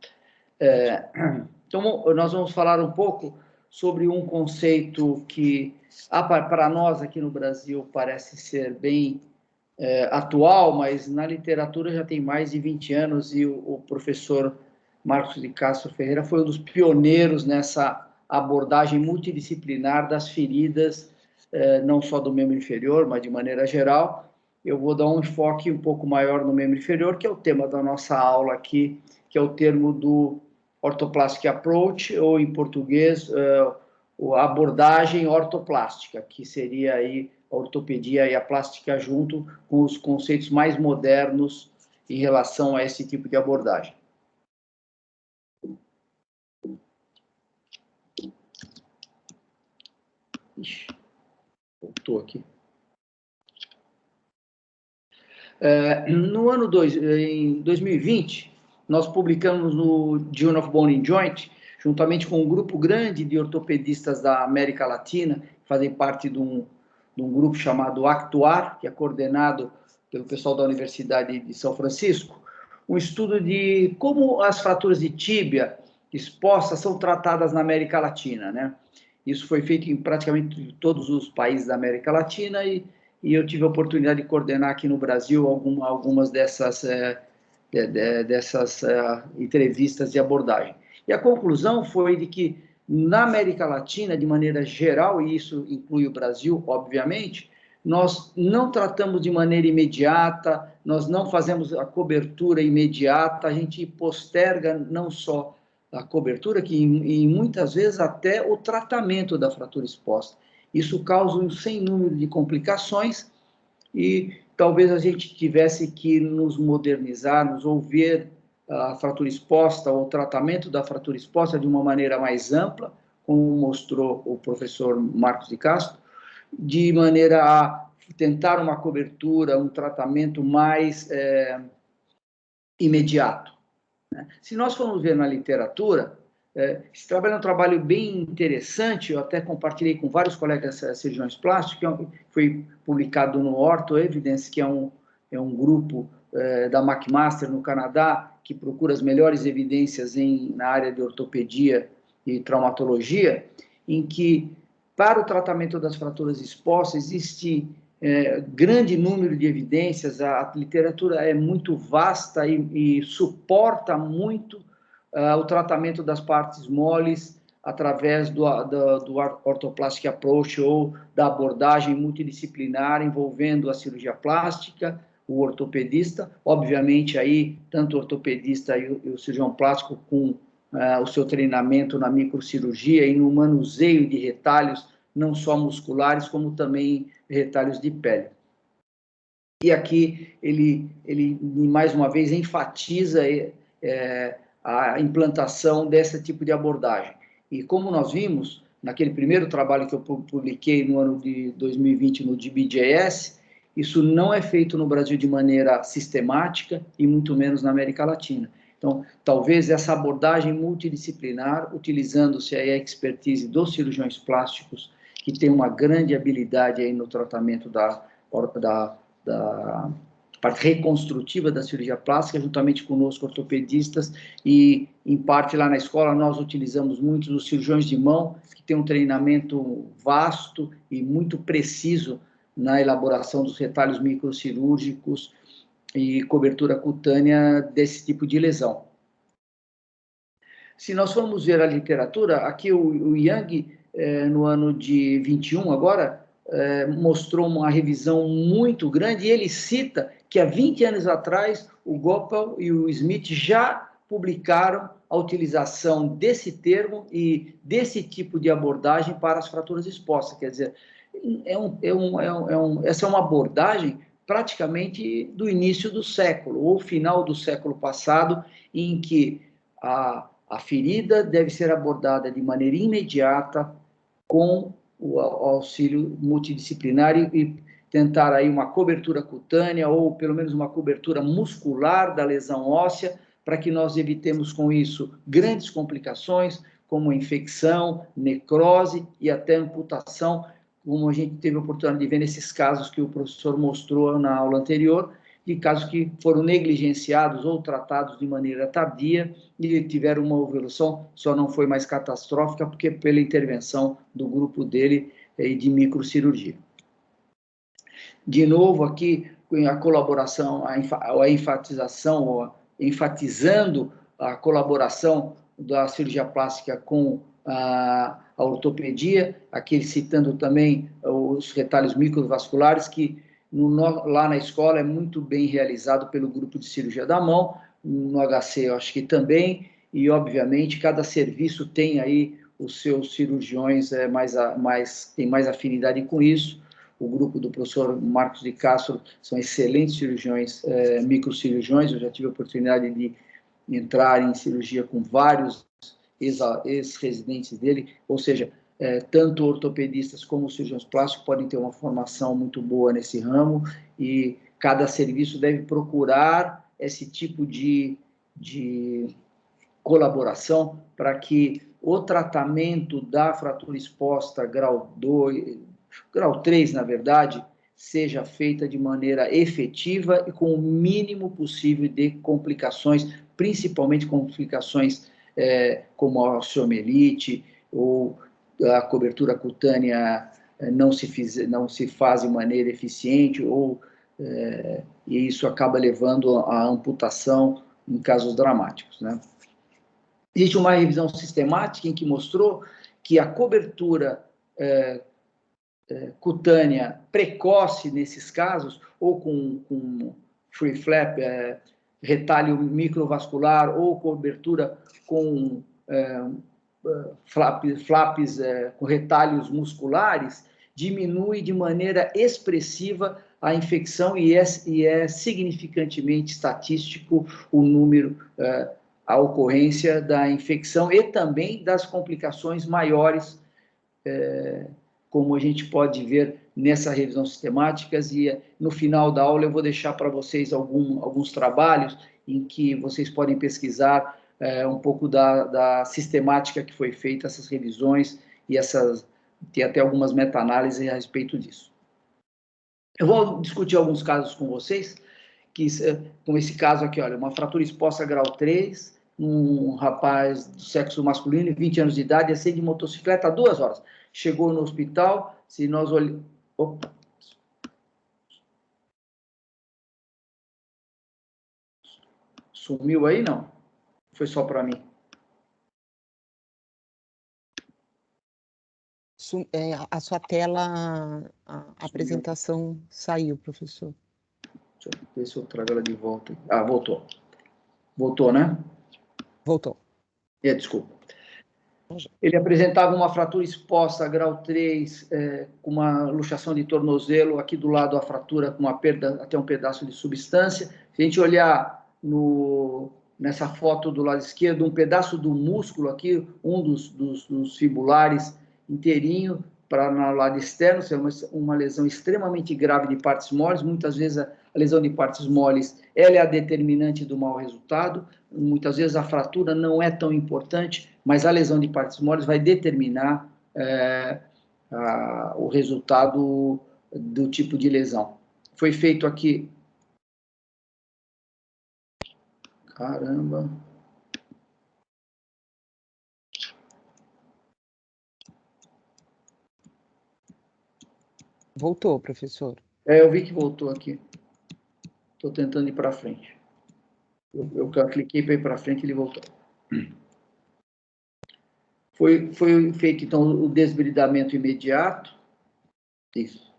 Então, nós vamos falar um pouco sobre um conceito que, para nós aqui no Brasil, parece ser bem atual, mas na literatura já tem mais de 20 anos, e o professor Marcos de Castro Ferreira foi um dos pioneiros nessa abordagem multidisciplinar das feridas, não só do membro inferior, mas de maneira geral. Eu vou dar um enfoque um pouco maior no membro inferior, que é o tema da nossa aula aqui, que é o termo do Orthoplastic Approach, ou em português, a abordagem ortoplástica, que seria aí a ortopedia e a plástica junto com os conceitos mais modernos em relação a esse tipo de abordagem. Ixi, voltou aqui. No ano em 2020, nós publicamos no Journal of Bone and Joint, juntamente com um grupo grande de ortopedistas da América Latina, que fazem parte de um grupo chamado Actuar, que é coordenado pelo pessoal da Universidade de São Francisco, um estudo de como as fraturas de tíbia expostas são tratadas na América Latina, né? Isso foi feito em praticamente todos os países da América Latina, e eu tive a oportunidade de coordenar aqui no Brasil algumas dessas entrevistas de abordagem. E a conclusão foi de que, na América Latina, de maneira geral, e isso inclui o Brasil, obviamente, nós não tratamos de maneira imediata, nós não fazemos a cobertura imediata, a gente posterga não só a cobertura e muitas vezes até o tratamento da fratura exposta. Isso causa um sem número de complicações e talvez a gente tivesse que nos modernizarmos ou ver a fratura exposta ou o tratamento da fratura exposta de uma maneira mais ampla, como mostrou o professor Marcos de Castro, de maneira a tentar uma cobertura, um tratamento mais imediato. Né? Se nós formos ver na literatura, esse trabalho é um trabalho bem interessante, eu até compartilhei com vários colegas cirurgiões plásticos, que foi publicado no Ortho Evidence, que é um grupo da McMaster, no Canadá, que procura as melhores evidências na área de ortopedia e traumatologia, em que, para o tratamento das fraturas expostas, existe grande número de evidências, a literatura é muito vasta e suporta muito o tratamento das partes moles através do Orthoplastic Approach ou da abordagem multidisciplinar envolvendo a cirurgia plástica, o ortopedista, obviamente aí tanto o ortopedista e o cirurgião plástico com o seu treinamento na microcirurgia e no manuseio de retalhos, não só musculares, como também retalhos de pele. E aqui ele mais uma vez enfatiza a implantação desse tipo de abordagem. E como nós vimos, naquele primeiro trabalho que eu publiquei no ano de 2020 no DBJS, isso não é feito no Brasil de maneira sistemática e muito menos na América Latina. Então, talvez essa abordagem multidisciplinar, utilizando-se a expertise dos cirurgiões plásticos, que tem uma grande habilidade aí no tratamento da parte reconstrutiva da cirurgia plástica, juntamente conosco, ortopedistas, e, em parte, lá na escola, nós utilizamos muitos os cirurgiões de mão, que têm um treinamento vasto e muito preciso na elaboração dos retalhos microcirúrgicos e cobertura cutânea desse tipo de lesão. Se nós formos ver a literatura, aqui o Yang, no ano de 21 agora, mostrou uma revisão muito grande, e ele cita que há 20 anos atrás o Gopal e o Smith já publicaram a utilização desse termo e desse tipo de abordagem para as fraturas expostas. Quer dizer, essa é uma abordagem praticamente do início do século, ou final do século passado, em que a ferida deve ser abordada de maneira imediata com o auxílio multidisciplinar e tentar aí uma cobertura cutânea ou pelo menos uma cobertura muscular da lesão óssea, para que nós evitemos com isso grandes complicações, como infecção, necrose e até amputação, como a gente teve a oportunidade de ver nesses casos que o professor mostrou na aula anterior, de casos que foram negligenciados ou tratados de maneira tardia e tiveram uma evolução, só não foi mais catastrófica, porque pela intervenção do grupo dele de microcirurgia. De novo, aqui, a colaboração, a enfatização, enfatizando a colaboração da cirurgia plástica com a ortopedia, aqui ele citando também os retalhos microvasculares, que lá na escola é muito bem realizado pelo grupo de cirurgia da mão, no HC eu acho que também, e obviamente cada serviço tem aí os seus cirurgiões tem mais afinidade com isso. O grupo do professor Marcos de Castro são excelentes cirurgiões, microcirurgiões, eu já tive a oportunidade de entrar em cirurgia com vários ex-residentes dele, ou seja, tanto ortopedistas como cirurgiões plásticos podem ter uma formação muito boa nesse ramo, e cada serviço deve procurar esse tipo de colaboração para que o tratamento da fratura exposta grau 2, grau 3, na verdade, seja feita de maneira efetiva e com o mínimo possível de complicações, principalmente complicações como a osteomielite ou a cobertura cutânea não se faz de maneira eficiente, e isso acaba levando à amputação em casos dramáticos, né? Existe uma revisão sistemática em que mostrou que a cobertura cutânea precoce nesses casos, ou com free flap, retalho microvascular, ou cobertura com flaps com retalhos musculares, diminui de maneira expressiva a infecção e é significantemente estatístico o número, a ocorrência da infecção e também das complicações maiores, como a gente pode ver nessa revisão sistemática. E no final da aula eu vou deixar para vocês alguns trabalhos em que vocês podem pesquisar um pouco da sistemática que foi feita, essas revisões, e tem até algumas meta-análises a respeito disso. Eu vou discutir alguns casos com vocês, como esse caso aqui, olha, uma fratura exposta grau 3, um rapaz do sexo masculino, 20 anos de idade, ia sair de motocicleta há 2 horas. Chegou no hospital, se nós olhamos... Opa! Sumiu aí, não? Foi só para mim? A sua tela, a apresentação saiu, professor. Deixa eu ver se eu trago ela de volta. Ah, voltou. Voltou, né? Voltou. Desculpa. Ele apresentava uma fratura exposta, grau 3, com uma luxação de tornozelo, aqui do lado a fratura com uma perda, até um pedaço de substância. Se a gente olhar nessa foto do lado esquerdo, um pedaço do músculo aqui, um dos fibulares inteirinho, para no lado externo, ser uma lesão extremamente grave de partes moles. Muitas vezes a lesão de partes moles ela é a determinante do mau resultado. Muitas vezes a fratura não é tão importante, mas a lesão de partes moles vai determinar o resultado do tipo de lesão. Foi feito aqui... Caramba... Voltou, professor. Eu vi que voltou aqui. Estou tentando ir para frente. Eu cliquei para ir para frente e ele voltou. Foi feito, então, o desbridamento imediato. Isso.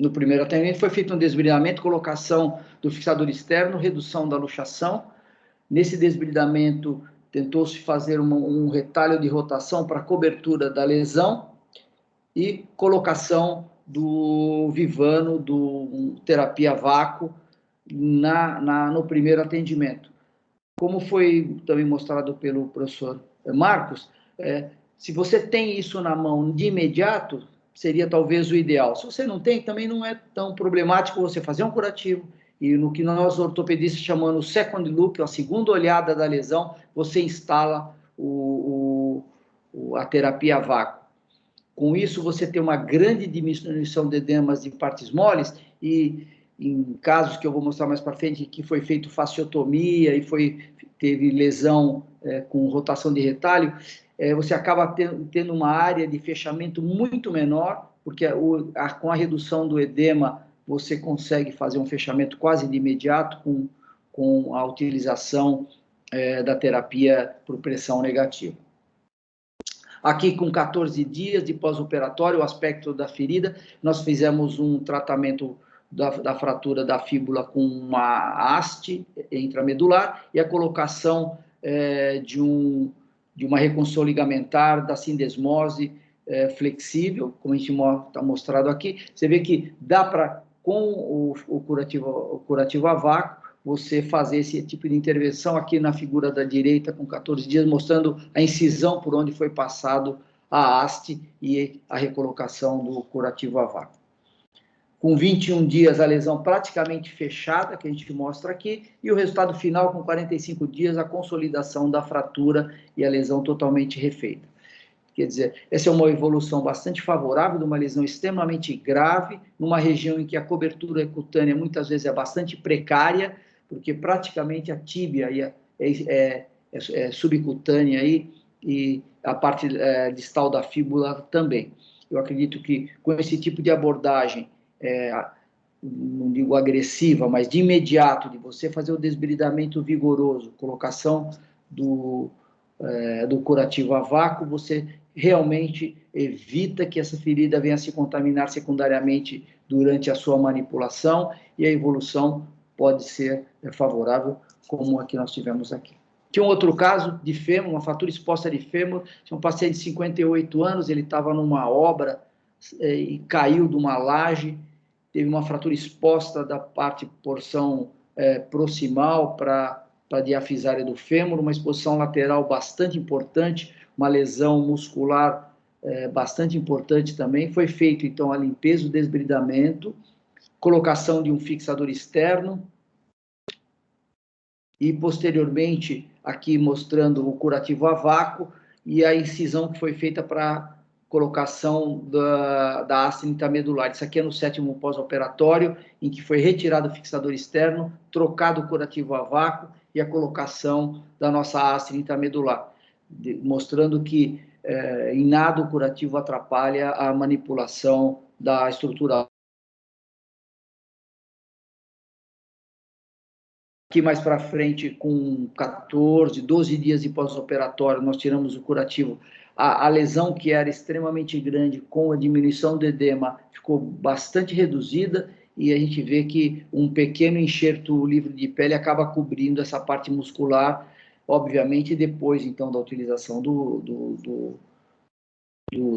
No primeiro atendimento foi feito um desbridamento, colocação do fixador externo, redução da luxação. Nesse desbridamento, tentou-se fazer um retalho de rotação para cobertura da lesão e colocação do Vivano, do terapia a vácuo, no primeiro atendimento. Como foi também mostrado pelo professor Marcos, se você tem isso na mão de imediato, seria talvez o ideal. Se você não tem, também não é tão problemático você fazer um curativo, e no que nós ortopedistas chamamos de second look, a segunda olhada da lesão, você instala a terapia a vácuo. Com isso, você tem uma grande diminuição de edemas de partes moles, e em casos que eu vou mostrar mais para frente, que foi feito fasciotomia e teve lesão com rotação de retalho, você acaba tendo uma área de fechamento muito menor, porque com a redução do edema, você consegue fazer um fechamento quase de imediato com a utilização da terapia por pressão negativa. Aqui, com 14 dias de pós-operatório, o aspecto da ferida, nós fizemos um tratamento da fratura da fíbula com uma haste intramedular e a colocação de uma reconstrução ligamentar da sindesmose flexível, como a gente está mostrado aqui. Você vê que dá para, com o curativo a vácuo, você fazer esse tipo de intervenção aqui na figura da direita, com 14 dias, mostrando a incisão por onde foi passado a haste e a recolocação do curativo a vácuo. Com 21 dias, a lesão praticamente fechada, que a gente mostra aqui, e o resultado final, com 45 dias, a consolidação da fratura e a lesão totalmente refeita. Quer dizer, essa é uma evolução bastante favorável de uma lesão extremamente grave, numa região em que a cobertura cutânea muitas vezes é bastante precária, porque praticamente a tíbia é subcutânea aí, e a parte distal da fíbula também. Eu acredito que com esse tipo de abordagem, não digo agressiva, mas de imediato, de você fazer o desbridamento vigoroso, colocação do curativo a vácuo, você realmente evita que essa ferida venha a se contaminar secundariamente durante a sua manipulação, e a evolução pode ser favorável, como a que nós tivemos aqui. Tinha um outro caso de fêmur, uma fratura exposta de fêmur, tinha um paciente de 58 anos, ele estava numa obra e caiu de uma laje, teve uma fratura exposta da porção proximal para a diafisária do fêmur, uma exposição lateral bastante importante, uma lesão muscular bastante importante também. Foi feito, então, a limpeza, o desbridamento, colocação de um fixador externo, e, posteriormente, aqui mostrando o curativo a vácuo e a incisão que foi feita para colocação da haste intramedular. Isso aqui é no 7º pós-operatório, em que foi retirado o fixador externo, trocado o curativo a vácuo e a colocação da nossa haste intramedular, mostrando que em nada o curativo atrapalha a manipulação da estrutura. Aqui mais para frente, com 14, 12 dias de pós-operatório, nós tiramos o curativo. A lesão, que era extremamente grande, com a diminuição do edema, ficou bastante reduzida, e a gente vê que um pequeno enxerto livre de pele acaba cobrindo essa parte muscular, obviamente, depois, então, da utilização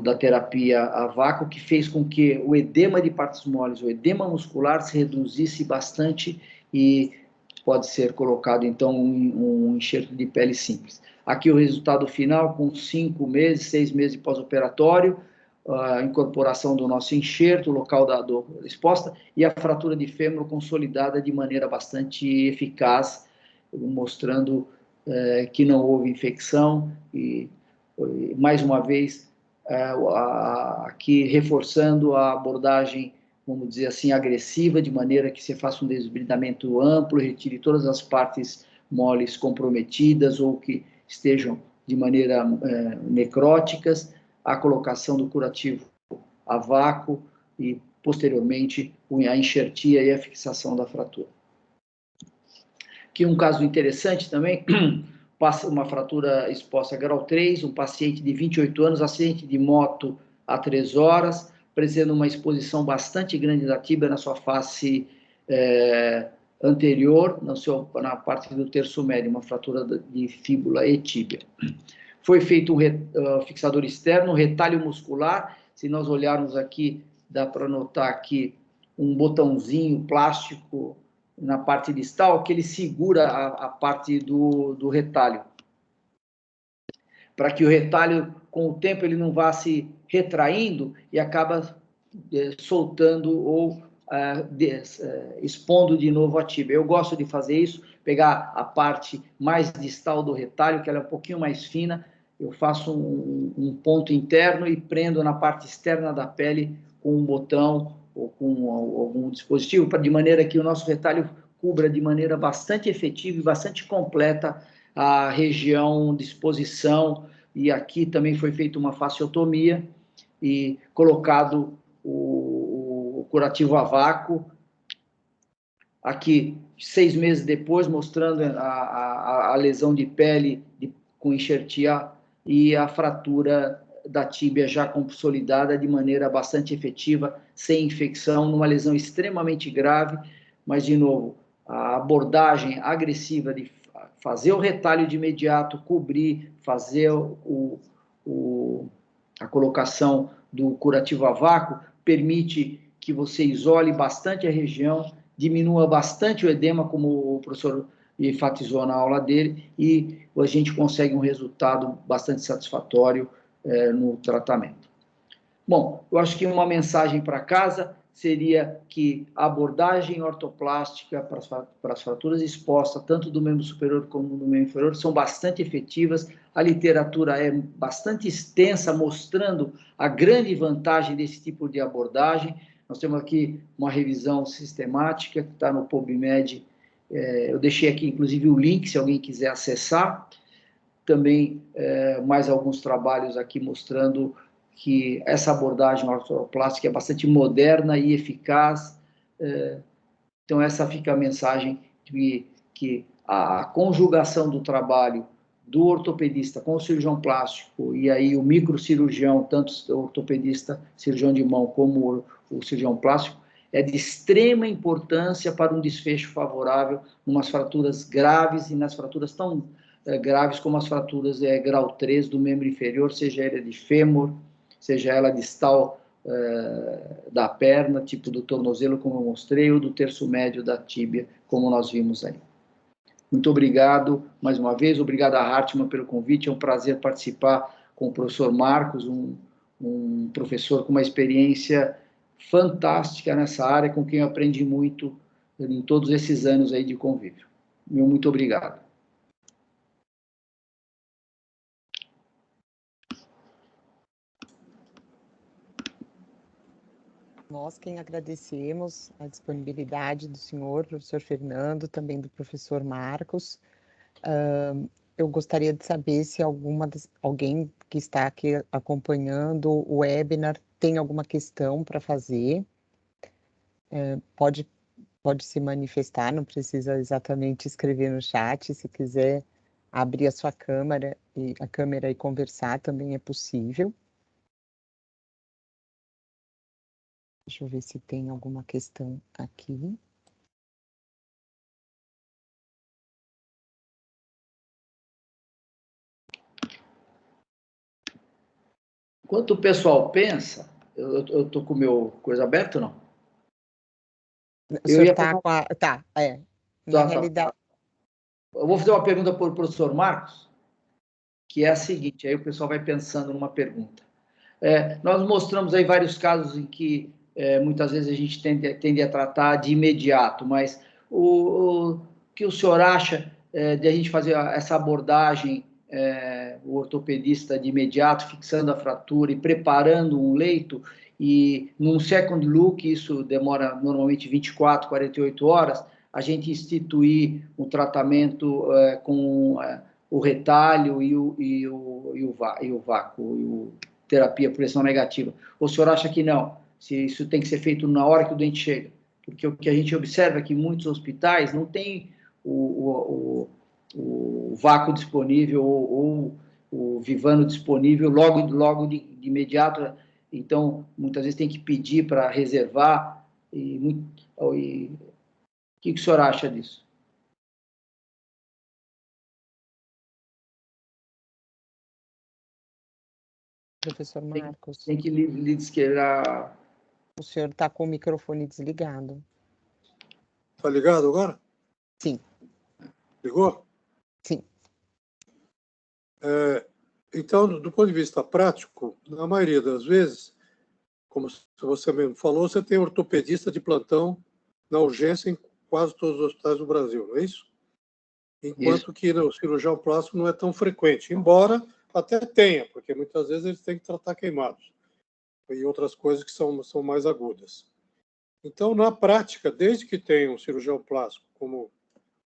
da terapia a vácuo, que fez com que o edema de partes moles, o edema muscular, se reduzisse bastante e pode ser colocado, então, um enxerto de pele simples. Aqui o resultado final, com 5 meses, 6 meses de pós-operatório, a incorporação do nosso enxerto, o local da dor exposta, e a fratura de fêmur consolidada de maneira bastante eficaz, mostrando que não houve infecção, e, mais uma vez, aqui reforçando a abordagem, vamos dizer assim, agressiva, de maneira que se faça um desbridamento amplo, retire todas as partes moles comprometidas ou que estejam de maneira necróticas, a colocação do curativo a vácuo e, posteriormente, a enxertia e a fixação da fratura. Aqui um caso interessante também, uma fratura exposta a grau 3, um paciente de 28 anos, acidente de moto há 3 horas, apresentando uma exposição bastante grande da tíbia na sua face anterior, na parte do terço médio, uma fratura de fíbula e tíbia. Foi feito um fixador externo, um retalho muscular. Se nós olharmos aqui, dá para notar aqui um botãozinho plástico na parte distal, que ele segura a parte do retalho, para que o retalho, com o tempo, ele não vá se retraindo e acaba soltando ou expondo de novo a tíbia. Eu gosto de fazer isso, pegar a parte mais distal do retalho, que ela é um pouquinho mais fina, eu faço um ponto interno e prendo na parte externa da pele com um botão ou com algum dispositivo, de maneira que o nosso retalho cubra de maneira bastante efetiva e bastante completa a região de exposição. E aqui também foi feita uma fasciotomia e colocado o curativo a vácuo. Aqui, 6 meses depois, mostrando a lesão de pele com enxertia e a fratura da tíbia já consolidada de maneira bastante efetiva, sem infecção, numa lesão extremamente grave, mas, de novo, a abordagem agressiva de fazer o retalho de imediato, cobrir, fazer a colocação do curativo a vácuo, permite que você isole bastante a região, diminua bastante o edema, como o professor enfatizou na aula dele, e a gente consegue um resultado bastante satisfatório no tratamento. Bom, eu acho que uma mensagem para casa seria que a abordagem ortoplástica para as fraturas expostas, tanto do membro superior como do membro inferior, são bastante efetivas. A literatura é bastante extensa, mostrando a grande vantagem desse tipo de abordagem. Nós temos aqui uma revisão sistemática, que está no PubMed. Eu deixei aqui, inclusive, o link, se alguém quiser acessar. Também mais alguns trabalhos aqui mostrando que essa abordagem ortoplástica é bastante moderna e eficaz. Então, essa fica a mensagem de que a conjugação do trabalho do ortopedista com o cirurgião plástico, e aí o microcirurgião, tanto o ortopedista, cirurgião de mão, como o cirurgião plástico, é de extrema importância para um desfecho favorável em umas fraturas graves e nas fraturas tão graves como as fraturas grau 3 do membro inferior, seja ela de fêmur, seja ela distal da perna, tipo do tornozelo, como eu mostrei, ou do terço médio da tíbia, como nós vimos aí. Muito obrigado, mais uma vez, obrigado a Hartmann pelo convite, é um prazer participar com o professor Marcos, um professor com uma experiência fantástica nessa área, com quem eu aprendi muito em todos esses anos aí de convívio. Muito obrigado. Nós quem agradecemos a disponibilidade do senhor, professor Fernando, também do professor Marcos. Eu gostaria de saber se alguém que está aqui acompanhando o webinar tem alguma questão para fazer. Pode se manifestar, não precisa exatamente escrever no chat. Se quiser abrir a sua câmera e conversar, também é possível. Deixa eu ver se tem alguma questão aqui. Enquanto o pessoal pensa, eu estou com o meu coisa aberta ou não? O senhor está com a... Tá, na realidade... Eu vou fazer uma pergunta para o professor Marcos, que é a seguinte, aí o pessoal vai pensando numa pergunta. Nós mostramos aí vários casos em que muitas vezes a gente tende a tratar de imediato, mas o que o senhor acha de a gente fazer essa abordagem, o ortopedista de imediato, fixando a fratura e preparando um leito, e num second look, isso demora normalmente 24, 48 horas, a gente instituir um tratamento com o retalho e o vácuo, terapia por pressão negativa. Ou o senhor acha que não? Se isso tem que ser feito na hora que o doente chega? Porque o que a gente observa é que muitos hospitais não têm o vácuo disponível ou o Vivano disponível logo de imediato. Então, muitas vezes tem que pedir para reservar. O que o senhor acha disso? Professor Marcos. Tem que lhe desqueirar. O senhor está com o microfone desligado. Está ligado agora? Sim. Ligou? Sim. Então, do ponto de vista prático, na maioria das vezes, como você mesmo falou, você tem ortopedista de plantão na urgência em quase todos os hospitais do Brasil, não é isso? Enquanto que no cirurgião plástico não é tão frequente, embora até tenha, porque muitas vezes eles têm que tratar queimados e outras coisas que são mais agudas. Então, na prática, desde que tenha um cirurgião plástico, como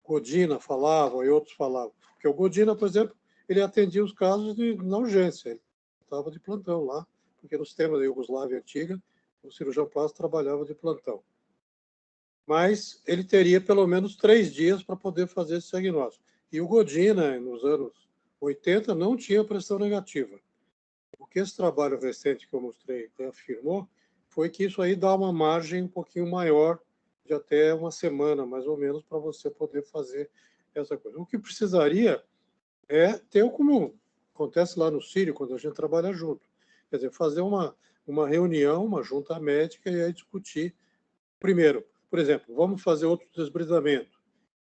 Godina falava e outros falavam, porque o Godina, por exemplo, ele atendia os casos na urgência, ele estava de plantão lá, porque no sistema da Iugoslávia antiga, o cirurgião plástico trabalhava de plantão. Mas ele teria pelo menos 3 dias para poder fazer esse diagnóstico. E o Godina, nos anos 80, não tinha pressão negativa. O que esse trabalho recente que eu mostrei afirmou foi que isso aí dá uma margem um pouquinho maior, de até uma semana, mais ou menos, para você poder fazer essa coisa. O que precisaria é ter como acontece lá no Sírio, quando a gente trabalha junto. Quer dizer, fazer uma reunião, uma junta médica e aí discutir. Primeiro, por exemplo, vamos fazer outro desbridamento.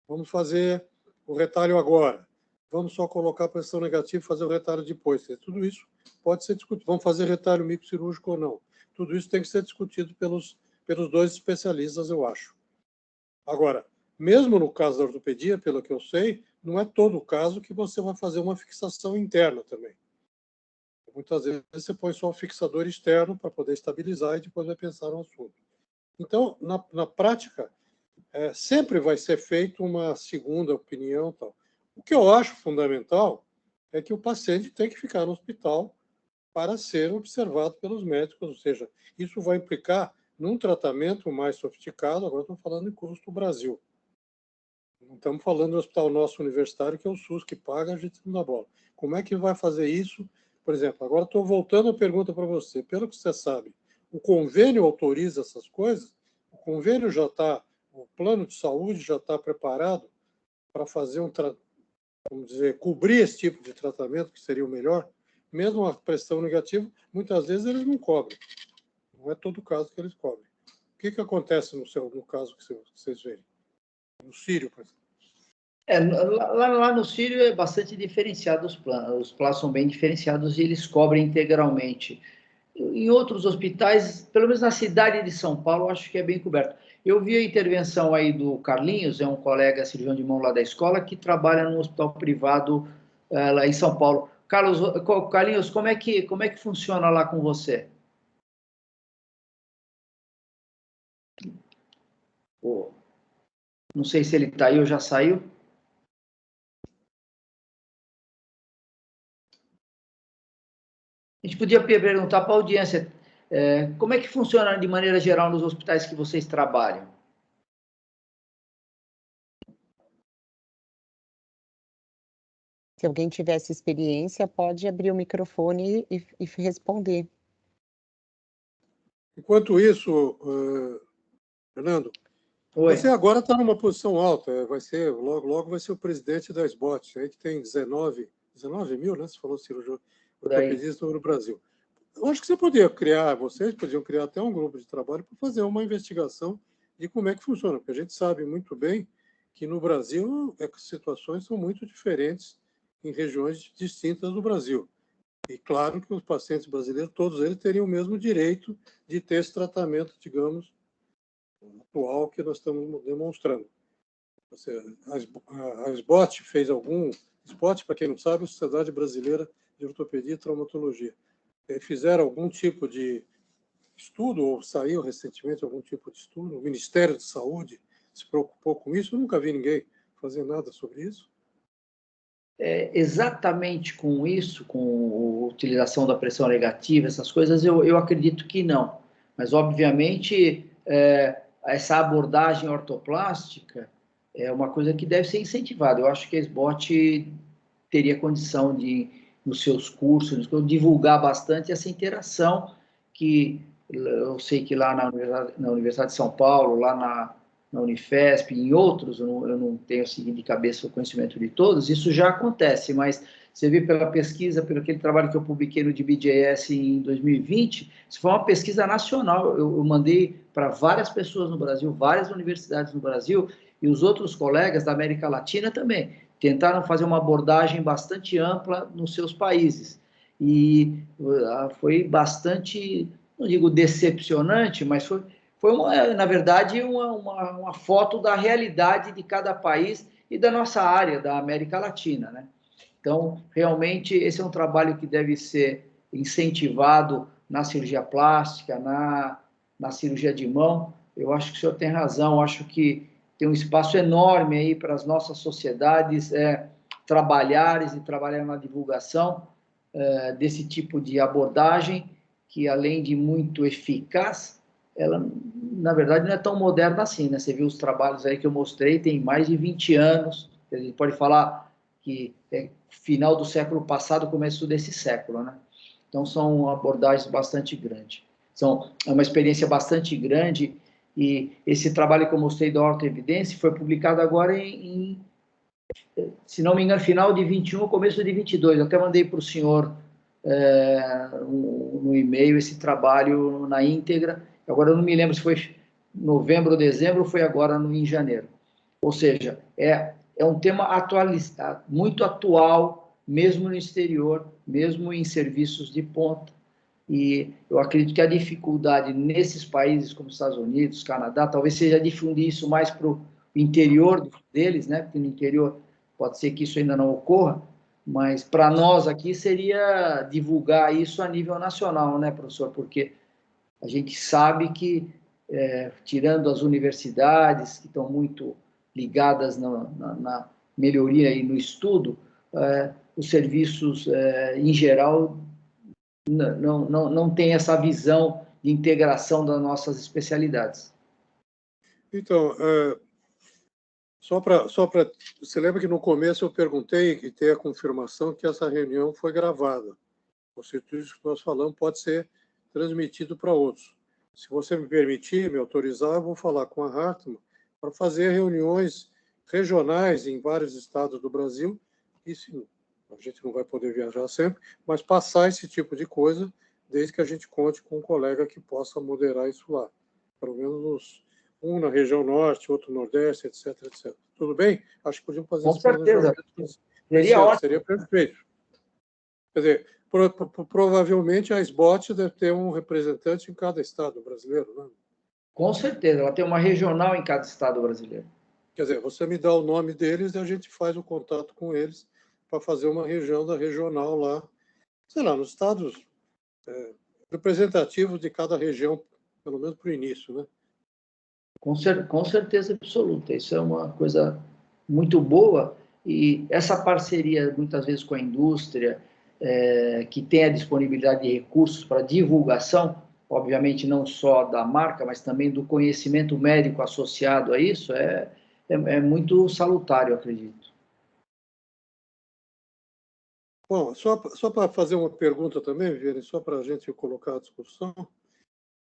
Vamos fazer o retalho agora. Vamos só colocar pressão negativa e fazer o retalho depois. Tudo isso pode ser discutido. Vamos fazer retalho microcirúrgico ou não. Tudo isso tem que ser discutido pelos 2 especialistas, eu acho. Agora, mesmo no caso da ortopedia, pelo que eu sei, não é todo o caso que você vai fazer uma fixação interna também. Muitas vezes você põe só um fixador externo para poder estabilizar e depois vai pensar no assunto. Então, na prática, sempre vai ser feita uma segunda opinião. Tal. O que eu acho fundamental é que o paciente tem que ficar no hospital para ser observado pelos médicos, ou seja, isso vai implicar num tratamento mais sofisticado, agora estou falando em custo Brasil. Não estamos falando do hospital nosso universitário, que é o SUS que paga, a gente não dá bola. Como é que vai fazer isso? Por exemplo, agora estou voltando a pergunta para você. Pelo que você sabe, o convênio autoriza essas coisas? O convênio já está, o plano de saúde já está preparado para fazer vamos dizer, cobrir esse tipo de tratamento, que seria o melhor. Mesmo a pressão negativa, muitas vezes eles não cobrem. Não é todo caso que eles cobrem. O que acontece no caso que vocês verem? No Sírio, por exemplo. Lá no Sírio é bastante diferenciado os planos. Os planos são bem diferenciados e eles cobrem integralmente. Em outros hospitais, pelo menos na cidade de São Paulo, acho que é bem coberto. Eu vi a intervenção aí do Carlinhos, é um colega cirurgião de mão lá da escola, que trabalha no hospital privado lá em São Paulo. Carlinhos, como é que funciona lá com você? Não sei se ele está aí ou já saiu. A gente podia perguntar para a audiência, como é que funciona de maneira geral nos hospitais que vocês trabalham? Se alguém tivesse experiência, pode abrir o microfone e responder. Enquanto isso, Fernando, Oi. você agora está numa posição alta, logo vai ser o presidente da SBOT, aí que tem 19 mil, né? Você falou cirurgião ortopedista no Brasil. Eu acho que vocês podiam criar até um grupo de trabalho para fazer uma investigação de como é que funciona, porque a gente sabe muito bem que no Brasil as situações são muito diferentes em regiões distintas do Brasil. E claro que os pacientes brasileiros, todos eles teriam o mesmo direito de ter esse tratamento, atual que nós estamos demonstrando. A SBOT fez SBOT, para quem não sabe, a Sociedade Brasileira de Ortopedia e Traumatologia. Fizeram algum tipo de estudo, ou saiu recentemente algum tipo de estudo, o Ministério da Saúde se preocupou com isso, eu nunca vi ninguém fazer nada sobre isso. Exatamente com isso, com a utilização da pressão negativa, essas coisas, eu acredito que não. Mas, obviamente, essa abordagem ortoplástica é uma coisa que deve ser incentivada. Eu acho que a SBOT teria condição de, nos seus cursos, divulgar bastante essa interação que eu sei que lá na Universidade de São Paulo, lá na Unifesp, em outros, eu não tenho assim, de cabeça o conhecimento de todos, isso já acontece, mas você vê pela pesquisa, pelo aquele trabalho que eu publiquei no DBJS em 2020, isso foi uma pesquisa nacional, eu mandei para várias pessoas no Brasil, várias universidades no Brasil, e os outros colegas da América Latina também, tentaram fazer uma abordagem bastante ampla nos seus países, e foi bastante, não digo decepcionante, mas foi na verdade, uma foto da realidade de cada país e da nossa área, da América Latina, né? Então, realmente, esse é um trabalho que deve ser incentivado na cirurgia plástica, na cirurgia de mão. Eu acho que o senhor tem razão, eu acho que tem um espaço enorme aí para as nossas sociedades trabalhar na divulgação desse tipo de abordagem, que além de muito eficaz, ela, na verdade, não é tão moderna assim, né? Você viu os trabalhos aí que eu mostrei, tem mais de 20 anos, a gente pode falar que é final do século passado, começo desse século, né? Então, são abordagens bastante grandes. É uma experiência bastante grande, e esse trabalho que eu mostrei da ortoevidência foi publicado agora se não me engano, final de 21, começo de 22. Eu até mandei para o senhor no e-mail esse trabalho na íntegra. Agora eu não me lembro se foi novembro ou dezembro, ou foi agora em janeiro. Ou seja, é um tema muito atual, mesmo no exterior, mesmo em serviços de ponta. E eu acredito que a dificuldade nesses países como Estados Unidos, Canadá, talvez seja difundir isso mais para o interior deles, né? Porque no interior pode ser que isso ainda não ocorra, mas para nós aqui seria divulgar isso a nível nacional, né, professor? Porque a gente sabe que, tirando as universidades, que estão muito ligadas na melhoria e no estudo, os serviços, em geral, não têm essa visão de integração das nossas especialidades. Então, você lembra que no começo eu perguntei e tem a confirmação que essa reunião foi gravada. Ou seja, tudo isso que nós falamos pode ser transmitido para outros. se você me permitir, me autorizar, eu vou falar com a Hartmann para fazer reuniões regionais em vários estados do Brasil, e sim, a gente não vai poder viajar sempre, mas passar esse tipo de coisa, desde que a gente conte com um colega que possa moderar isso lá. Pelo menos um na região norte, outro no nordeste, etc, etc. Tudo bem? Acho que podíamos fazer esse planejamento. Seria ótimo. Seria perfeito. Quer dizer, provavelmente a SBOT deve ter um representante em cada estado brasileiro, né? Com certeza, ela tem uma regional em cada estado brasileiro. Quer dizer, você me dá o nome deles e a gente faz o contato com eles para fazer uma região da regional lá, sei lá, nos estados representativos de cada região, pelo menos para o início, né? Com certeza absoluta. Isso é uma coisa muito boa. E essa parceria, muitas vezes, com a indústria, que tem a disponibilidade de recursos para divulgação, obviamente não só da marca, mas também do conhecimento médico associado a isso, é muito salutar, eu acredito. Bom, só para fazer uma pergunta também, Viviane, só para a gente colocar a discussão.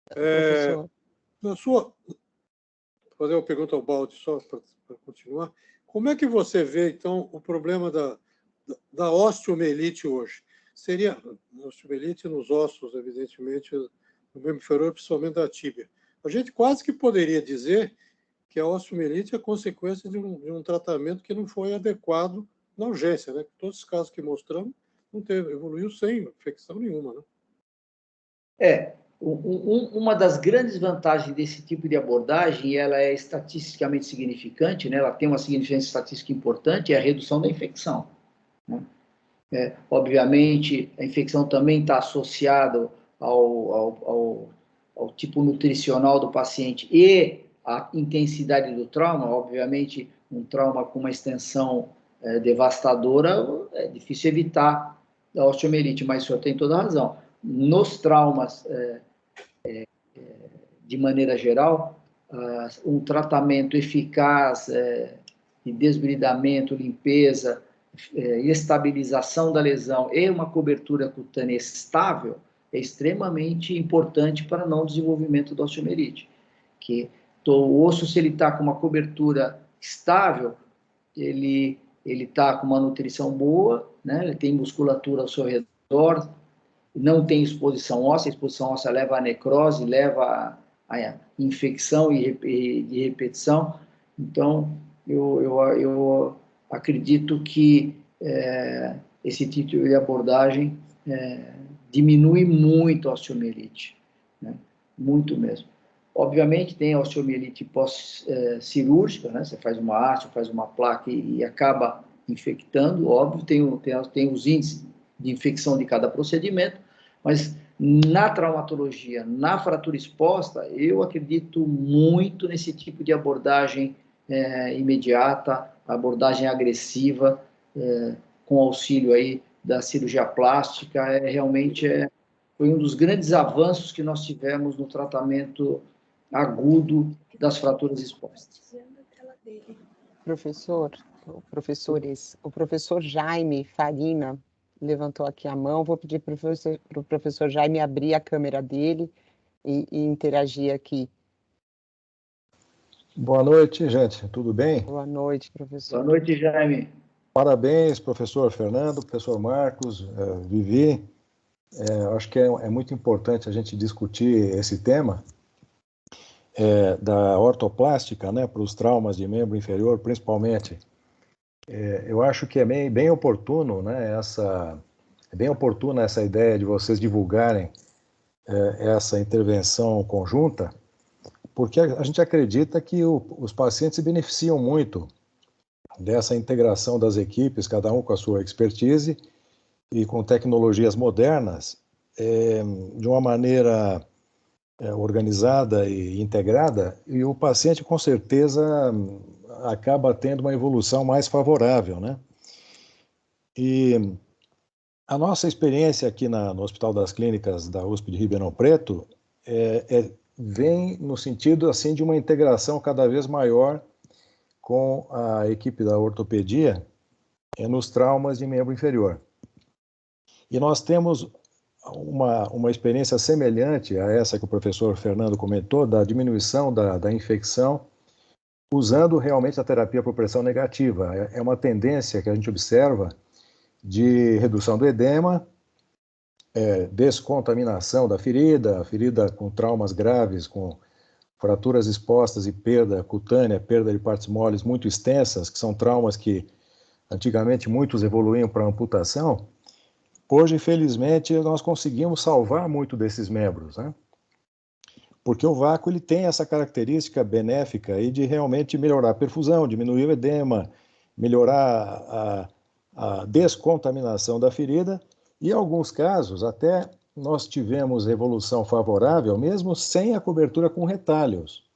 Professor. Fazer uma pergunta ao Baldi, só para continuar. Como é que você vê, então, o problema da osteomielite hoje? Seria osteomielite nos ossos, evidentemente, no membro inferior, principalmente da tíbia. A gente quase que poderia dizer que a osteomielite é consequência de um tratamento que não foi adequado na urgência, né? Todos os casos que mostramos não teve, evoluiu sem infecção nenhuma, né? Uma das grandes vantagens desse tipo de abordagem, e ela é estatisticamente significante, né? Ela tem uma significância estatística importante, é a redução da infecção, né? Obviamente, a infecção também está associada ao tipo nutricional do paciente e à intensidade do trauma. Obviamente, um trauma com uma extensão devastadora, é difícil evitar a osteomielite, mas o senhor tem toda a razão. Nos traumas, de maneira geral, um tratamento eficaz de desbridamento, limpeza, estabilização da lesão e uma cobertura cutânea estável é extremamente importante para não desenvolvimento da osteomielite. O osso, se ele está com uma cobertura estável, ele está com uma nutrição boa, né? Ele tem musculatura ao seu redor, não tem exposição óssea. A exposição óssea leva à necrose, leva à infecção e de repetição. Então, eu acredito que esse tipo de abordagem diminui muito a osteomielite, né? Muito mesmo. Obviamente, tem a osteomielite pós-cirúrgica, né? Você faz uma haste, faz uma placa e acaba infectando, óbvio, tem os índices de infecção de cada procedimento, mas na traumatologia, na fratura exposta, eu acredito muito nesse tipo de abordagem imediata, abordagem agressiva, com auxílio aí da cirurgia plástica. Realmente foi um dos grandes avanços que nós tivemos no tratamento agudo das fraturas expostas. O professor Jaime Farina levantou aqui a mão. Vou pedir para o professor Jaime abrir a câmera dele e interagir aqui. Boa noite, gente. Tudo bem? Boa noite, professor. Boa noite, Jaime. Parabéns, professor Fernando, professor Marcos, Vivi. Acho que é muito importante a gente discutir esse tema da ortoplástica, né, para os traumas de membro inferior, principalmente. Eu acho que é bem oportuno, né, bem oportuna essa ideia de vocês divulgarem essa intervenção conjunta, porque a gente acredita que os pacientes se beneficiam muito dessa integração das equipes, cada um com a sua expertise e com tecnologias modernas, de uma maneira organizada e integrada, e o paciente com certeza acaba tendo uma evolução mais favorável, né? E a nossa experiência aqui no Hospital das Clínicas da USP de Ribeirão Preto vem no sentido assim de uma integração cada vez maior com a equipe da ortopedia nos traumas de membro inferior. E nós temos uma experiência semelhante a essa que o professor Fernando comentou, da diminuição da infecção, usando realmente a terapia por pressão negativa. É uma tendência que a gente observa de redução do edema, descontaminação da ferida, a ferida com traumas graves, com fraturas expostas e perda cutânea, perda de partes moles muito extensas, que são traumas que antigamente muitos evoluíam para amputação. Hoje, infelizmente, nós conseguimos salvar muito desses membros, né? Porque o vácuo ele tem essa característica benéfica aí de realmente melhorar a perfusão, diminuir o edema, melhorar a descontaminação da ferida, e em alguns casos até nós tivemos evolução favorável mesmo sem a cobertura com retalhos.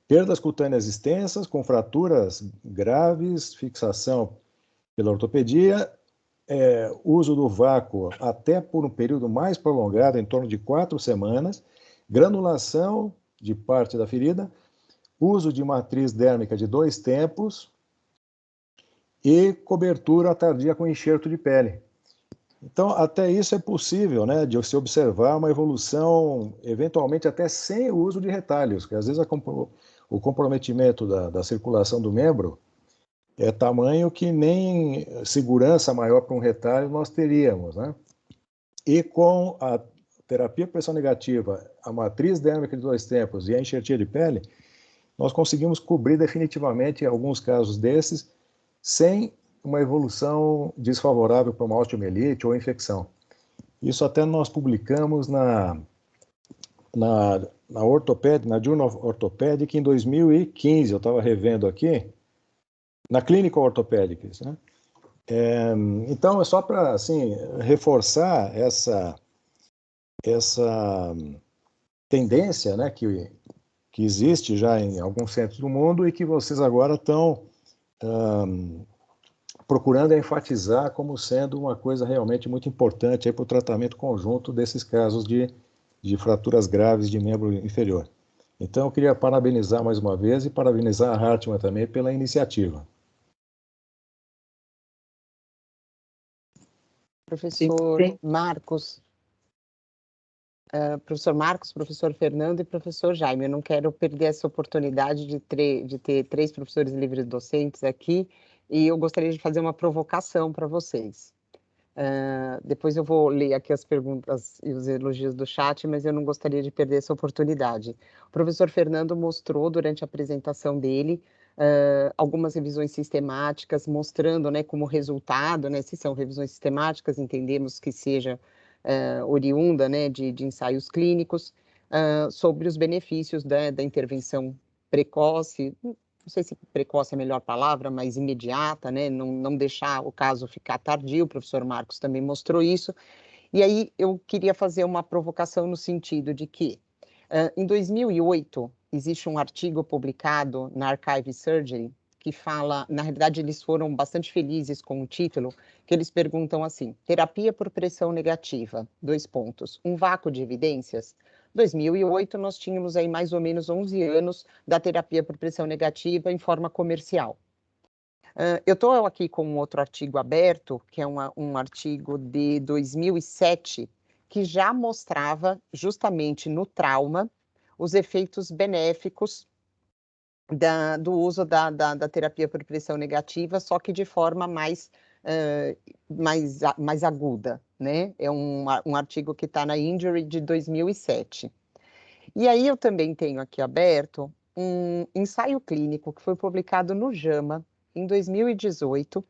Perdas cutâneas extensas, com fraturas graves, fixação pela ortopedia, uso do vácuo até por um período mais prolongado, em torno de 4 semanas, granulação de parte da ferida, uso de matriz dérmica de 2 tempos e cobertura tardia com enxerto de pele. Então, até isso é possível, né, de se observar uma evolução, eventualmente até sem o uso de retalhos, que às vezes o comprometimento da circulação do membro é tamanho que nem segurança maior para um retalho nós teríamos, né? E com a terapia por pressão negativa, a matriz dérmica de 2 tempos e a enxertia de pele, nós conseguimos cobrir definitivamente alguns casos desses sem uma evolução desfavorável para uma osteomielite ou infecção. Isso até nós publicamos na Journal of Orthopedic em 2015, eu estava revendo aqui, na Clinical Orthopedics, né? Então, é só para assim, reforçar essa tendência, né, que existe já em alguns centros do mundo e que vocês agora estão procurando enfatizar como sendo uma coisa realmente muito importante para o tratamento conjunto desses casos de fraturas graves de membro inferior. Então, eu queria parabenizar mais uma vez e parabenizar a Hartmann também pela iniciativa. Professor Marcos, professor Marcos, professor Fernando e professor Jaime. Eu não quero perder essa oportunidade de ter 3 professores livres docentes aqui, e eu gostaria de fazer uma provocação para vocês. Depois eu vou ler aqui as perguntas e os elogios do chat, mas eu não gostaria de perder essa oportunidade. O professor Fernando mostrou durante a apresentação dele algumas revisões sistemáticas, mostrando, né, como resultado, né, se são revisões sistemáticas, entendemos que seja oriunda, né, de ensaios clínicos, sobre os benefícios da intervenção precoce, não sei se precoce é a melhor palavra, mas imediata, né, não deixar o caso ficar tardio, o professor Marcos também mostrou isso. E aí eu queria fazer uma provocação no sentido de que, em 2008, existe um artigo publicado na Archive Surgery que fala, na realidade eles foram bastante felizes com o título, que eles perguntam assim: terapia por pressão negativa, 2 pontos, um vácuo de evidências? 2008 nós tínhamos aí mais ou menos 11 anos da terapia por pressão negativa em forma comercial. Eu estou aqui com um outro artigo aberto, que é um artigo de 2007, que já mostrava justamente no trauma os efeitos benéficos do uso da terapia por pressão negativa, só que de forma mais aguda, né? É um artigo que está na Injury de 2007. E aí eu também tenho aqui aberto um ensaio clínico que foi publicado no JAMA em 2018,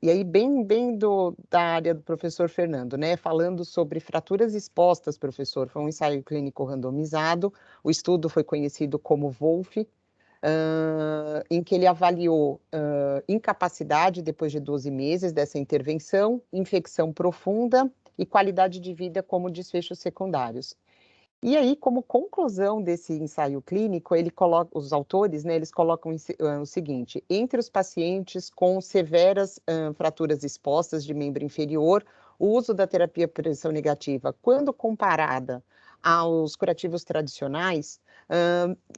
e aí bem da área do professor Fernando, né, falando sobre fraturas expostas, professor, foi um ensaio clínico randomizado, o estudo foi conhecido como WOLF, em que ele avaliou incapacidade depois de 12 meses dessa intervenção, infecção profunda e qualidade de vida como desfechos secundários. E aí, como conclusão desse ensaio clínico, os autores, né, eles colocam o seguinte: entre os pacientes com severas fraturas expostas de membro inferior, o uso da terapia por pressão negativa, quando comparada aos curativos tradicionais,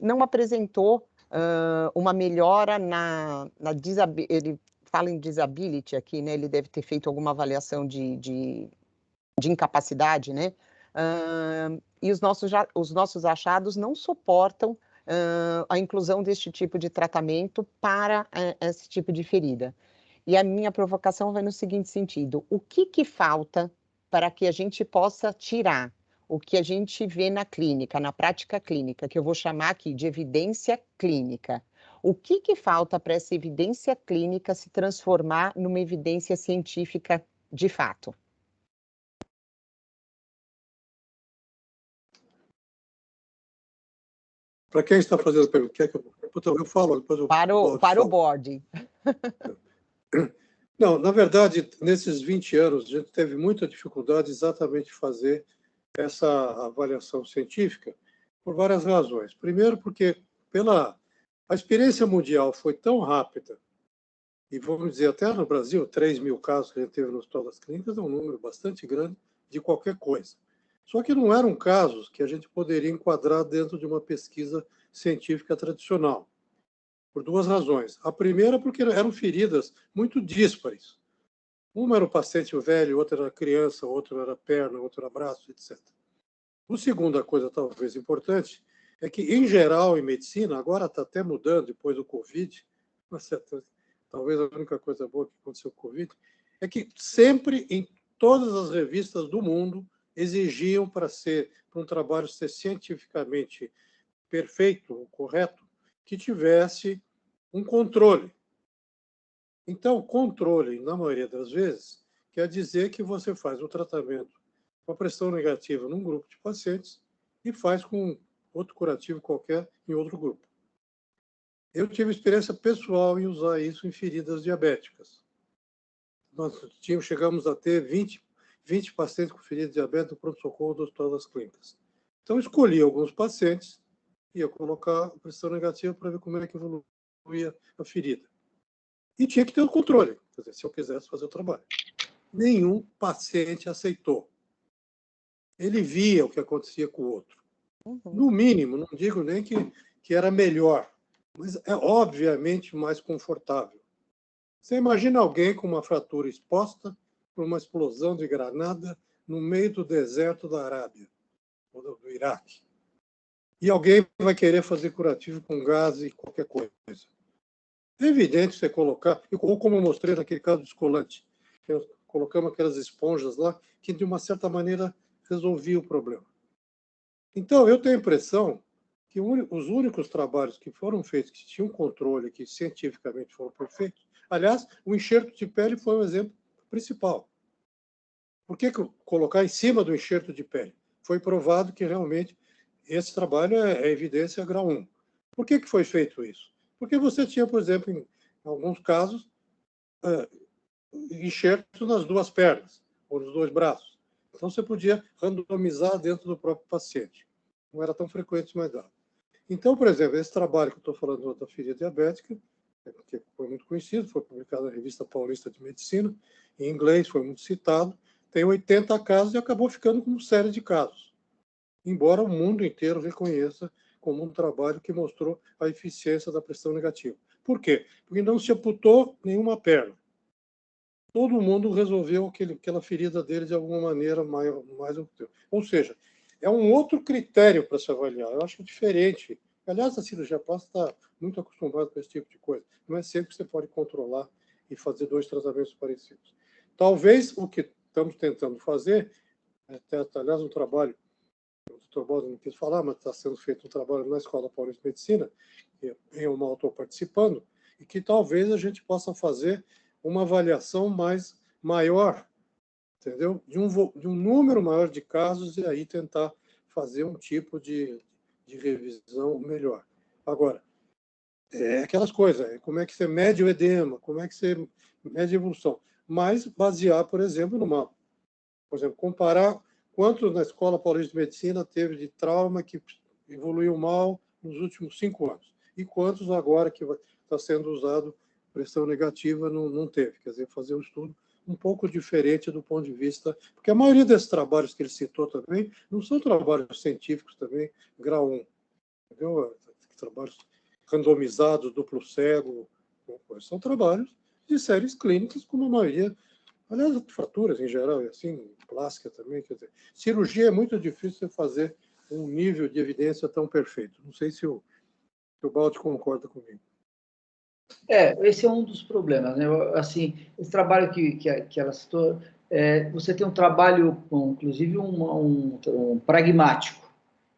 não apresentou uma melhora na disability. Ele fala em disability aqui, né? Ele deve ter feito alguma avaliação de de incapacidade, né? E os nossos achados não suportam a inclusão deste tipo de tratamento para esse tipo de ferida. E a minha provocação vai no seguinte sentido: o que falta para que a gente possa tirar o que a gente vê na clínica, na prática clínica, que eu vou chamar aqui de evidência clínica? O que falta para essa evidência clínica se transformar numa evidência científica de fato? Para quem está fazendo a pergunta? Quer que eu falo? Depois eu para o board. Não, na verdade, nesses 20 anos, a gente teve muita dificuldade exatamente de fazer essa avaliação científica por várias razões. Primeiro, porque a experiência mundial foi tão rápida, e vamos dizer, até no Brasil, 3.000 casos que a gente teve no Hospital das Clínicas é um número bastante grande de qualquer coisa. Só que não eram casos que a gente poderia enquadrar dentro de uma pesquisa científica tradicional, por duas razões. A primeira, porque eram feridas muito díspares. Uma era o paciente velho, outra era criança, outra era perna, outra era braço, etc. A segunda coisa, talvez importante, é que, em geral, em medicina, agora está até mudando depois do Covid, talvez a única coisa boa que aconteceu com o Covid, é que sempre, em todas as revistas do mundo, exigiam para um trabalho ser cientificamente perfeito, correto, que tivesse um controle. Então, controle, na maioria das vezes, quer dizer que você faz o tratamento com a pressão negativa num grupo de pacientes e faz com outro curativo qualquer em outro grupo. Eu tive experiência pessoal em usar isso em feridas diabéticas. Nós chegamos a ter 20 pacientes com ferida de diabetes no pronto-socorro do Hospital das Clínicas. Então, escolhi alguns pacientes e ia colocar a pressão negativa para ver como é que evoluía a ferida. E tinha que ter o controle, quer dizer, se eu quisesse fazer o trabalho. Nenhum paciente aceitou. Ele via o que acontecia com o outro. No mínimo, não digo nem que era melhor, mas é obviamente mais confortável. Você imagina alguém com uma fratura exposta por uma explosão de granada no meio do deserto da Arábia, ou do Iraque. E alguém vai querer fazer curativo com gás e qualquer coisa. É evidente você colocar, ou como eu mostrei naquele caso do escolante, colocamos aquelas esponjas lá, que de uma certa maneira resolvia o problema. Então, eu tenho a impressão que os únicos trabalhos que foram feitos, que tinham controle, que cientificamente foram perfeitos, aliás, o enxerto de pele foi um exemplo principal. Por que colocar em cima do enxerto de pele? Foi provado que realmente esse trabalho é evidência grau 1. Por que foi feito isso? Porque você tinha, por exemplo, em alguns casos, enxertos nas duas pernas, ou nos dois braços. Então, você podia randomizar dentro do próprio paciente. Não era tão frequente, mas dava. Então, por exemplo, esse trabalho que eu estou falando da ferida diabética, que foi muito conhecido, foi publicado na Revista Paulista de Medicina, em inglês, foi muito citado, tem 80 casos e acabou ficando com uma série de casos. Embora o mundo inteiro reconheça como um trabalho que mostrou a eficiência da pressão negativa. Por quê? Porque não se amputou nenhuma perna. Todo mundo resolveu aquela ferida dele de alguma maneira mais. Ou seja, é um outro critério para se avaliar. Eu acho diferente. Aliás, a cirurgia plástica está muito acostumada com esse tipo de coisa. Não é sempre que você pode controlar e fazer dois tratamentos parecidos. Talvez o que estamos tentando fazer, aliás, um trabalho, o Dr. Baldo não quis falar, mas está sendo feito um trabalho na Escola Paulista de Medicina, que eu não estou participando, e que talvez a gente possa fazer uma avaliação maior, entendeu? De um número maior de casos e aí tentar fazer um tipo de revisão melhor. Agora, é aquelas coisas, como é que você mede o edema, como é que você mede a evolução, mas basear, por exemplo, comparar quantos na Escola Paulista de Medicina teve de trauma que evoluiu mal nos últimos 5 anos e quantos agora que está sendo usado pressão negativa não teve. Quer dizer, fazer um estudo um pouco diferente do ponto de vista... Porque a maioria desses trabalhos que ele citou também não são trabalhos científicos também, grau 1. Entendeu? Trabalhos randomizados, duplo cego, são trabalhos de séries clínicas, como a maioria Aliás, fraturas em geral, e assim, plástica também. Quer dizer, cirurgia é muito difícil você fazer um nível de evidência tão perfeito. Não sei se o Baldi concorda comigo. Esse é um dos problemas, né? Assim, esse trabalho que ela citou, você tem um trabalho, inclusive um pragmático,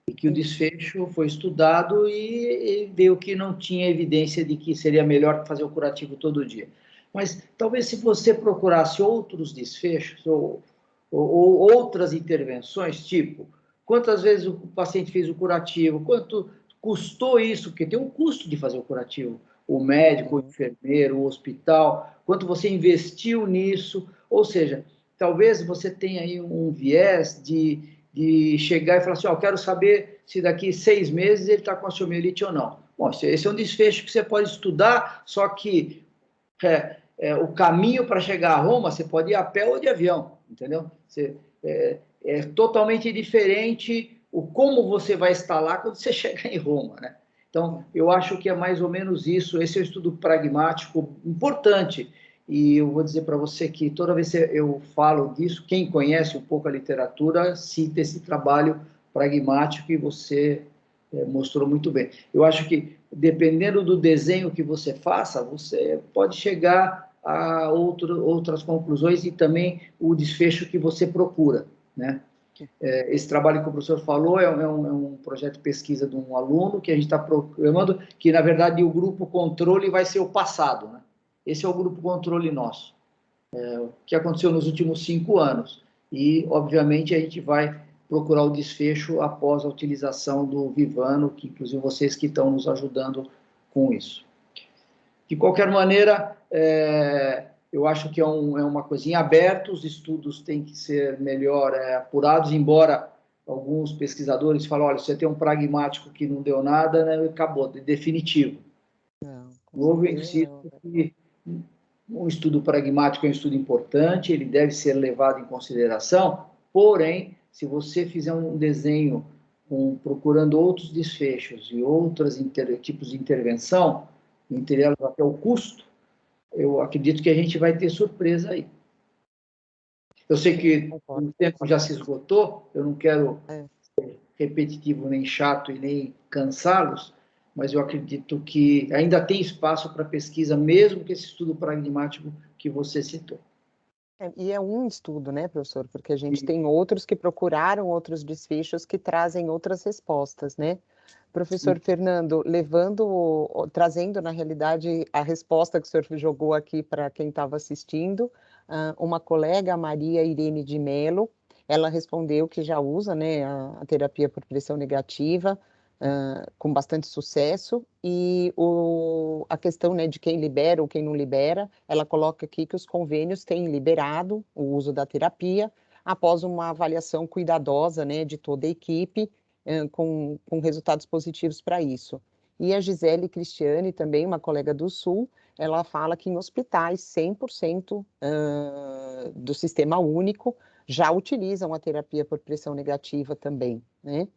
e que o desfecho foi estudado e veio que não tinha evidência de que seria melhor fazer o curativo todo dia. Mas talvez se você procurasse outros desfechos ou outras intervenções, tipo, quantas vezes o paciente fez o curativo, quanto custou isso, porque tem um custo de fazer o curativo, o médico, o enfermeiro, o hospital, quanto você investiu nisso, ou seja, talvez você tenha aí um viés de chegar e falar assim, eu quero saber se daqui 6 meses ele está com osteomielite ou não. Bom, esse é um desfecho que você pode estudar, só que o caminho para chegar a Roma, você pode ir a pé ou de avião, entendeu? É totalmente diferente o como você vai estar lá quando você chegar em Roma, né? Então, eu acho que é mais ou menos isso. Esse é um estudo pragmático importante. E eu vou dizer para você que toda vez que eu falo disso, quem conhece um pouco a literatura cita esse trabalho pragmático que você mostrou muito bem. Eu acho que, dependendo do desenho que você faça, você pode chegar a outras conclusões e também o desfecho que você procura, né? Esse trabalho que o professor falou é um projeto de pesquisa de um aluno que a gente está programando, que, na verdade, o grupo controle vai ser o passado, né? Esse é o grupo controle nosso, que aconteceu nos últimos 5 anos. E, obviamente, a gente vai procurar o desfecho após a utilização do Vivano, que, inclusive, vocês que estão nos ajudando com isso. De qualquer maneira, eu acho que é uma coisinha aberta, os estudos têm que ser melhor apurados, embora alguns pesquisadores falem, olha, você tem um pragmático que não deu nada, né, acabou, definitivo. Eu insisto que um estudo pragmático é um estudo importante, ele deve ser levado em consideração, porém, se você fizer um desenho procurando outros desfechos e outros tipos de intervenção, entre até o custo, eu acredito que a gente vai ter surpresa aí. Eu sei que o tempo já se esgotou, eu não quero ser repetitivo, nem chato e nem cansá-los, mas eu acredito que ainda tem espaço para pesquisa, mesmo que esse estudo pragmático que você citou. E é um estudo, né, professor? Porque a gente tem outros que procuraram outros desfechos que trazem outras respostas, né? Professor Fernando, trazendo na realidade a resposta que o senhor jogou aqui para quem estava assistindo, uma colega, Maria Irene de Mello, ela respondeu que já usa, né, a terapia por pressão negativa, com bastante sucesso, e a questão, né, de quem libera ou quem não libera, ela coloca aqui que os convênios têm liberado o uso da terapia após uma avaliação cuidadosa, né, de toda a equipe, com resultados positivos para isso. E a Gisele Cristiane, também uma colega do Sul, ela fala que em hospitais 100% do sistema único já utilizam a terapia por pressão negativa também, né?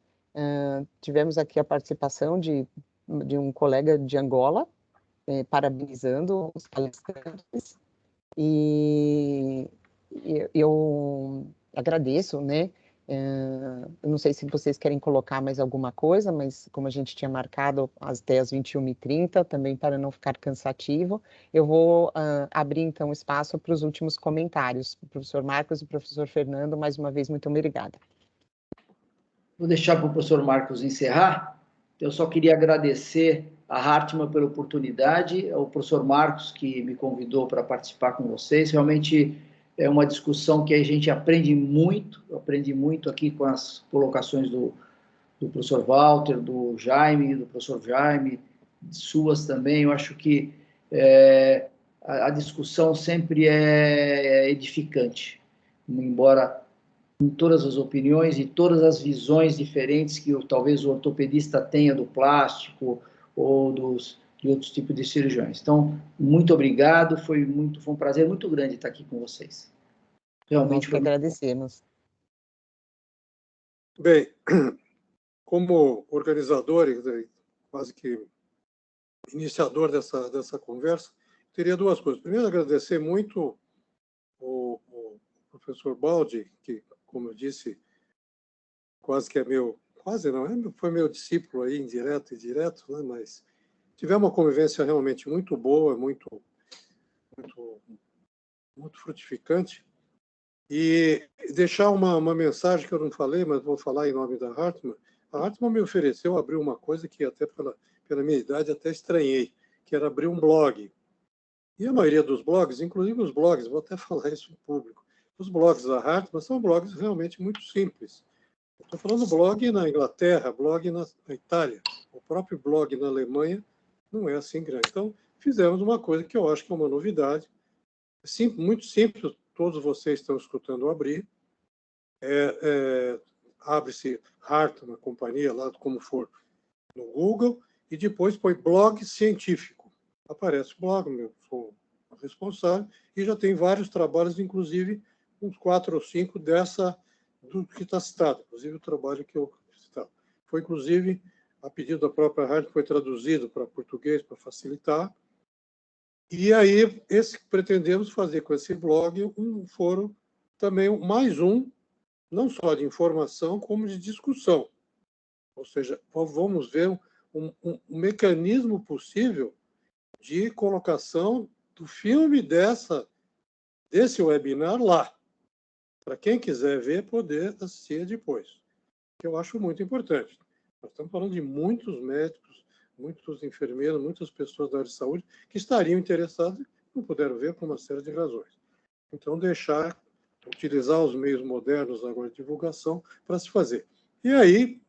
Tivemos aqui a participação de um colega de Angola, parabenizando os palestrantes, e eu agradeço, né? Eu não sei se vocês querem colocar mais alguma coisa, mas como a gente tinha marcado até as 21h30, também para não ficar cansativo, eu vou abrir então espaço para os últimos comentários. Professor Marcos e professor Fernando, mais uma vez, muito obrigada. Vou deixar para o professor Marcos encerrar. Eu só queria agradecer a Hartmann pela oportunidade, ao professor Marcos que me convidou para participar com vocês. Realmente é uma discussão que a gente aprende muito, eu aprendi muito aqui com as colocações do professor Walter, do Jaime, do professor Jaime, suas também. Eu acho que a discussão sempre é edificante, embora com todas as opiniões e todas as visões diferentes que talvez o ortopedista tenha do plástico ou de outros tipos de cirurgiões. Então, muito obrigado, foi um prazer muito grande estar aqui com vocês. Realmente Nós que agradecemos. Bem, como organizador e quase que iniciador dessa conversa, teria 2 coisas. Primeiro, agradecer muito o professor Baldi, que, como eu disse, quase que é meu, quase não, foi meu discípulo aí, indireto e direto, né? Mas tivemos uma convivência realmente muito boa, muito frutificante. E deixar uma mensagem que eu não falei, mas vou falar em nome da Hartmann. A Hartmann me ofereceu abrir uma coisa que até pela minha idade até estranhei, que era abrir um blog. E a maioria dos blogs, inclusive os blogs, vou até falar isso em público, os blogs da Hartmann são blogs realmente muito simples. Estou falando blog na Inglaterra, blog na Itália, o próprio blog na Alemanha não é assim grande. Então, fizemos uma coisa que eu acho que é uma novidade, muito simples, todos vocês estão escutando abrir, abre-se Hartmann, companhia, lá como for, no Google, e depois põe blog científico. Aparece o blog, eu sou responsável, e já tem vários trabalhos, inclusive uns 4 ou 5 do que está citado, inclusive o trabalho que eu citava. Foi, inclusive, a pedido da própria Hartmann, foi traduzido para português para facilitar. E aí, pretendemos fazer com esse blog um fórum também, mais um, não só de informação, como de discussão. Ou seja, vamos ver um mecanismo possível de colocação do filme desse webinar lá, para quem quiser ver, poder assistir depois, que eu acho muito importante. Nós estamos falando de muitos médicos, muitos enfermeiros, muitas pessoas da área de saúde que estariam interessados e não puderam ver por uma série de razões. Então, utilizar os meios modernos agora de divulgação para se fazer. E aí,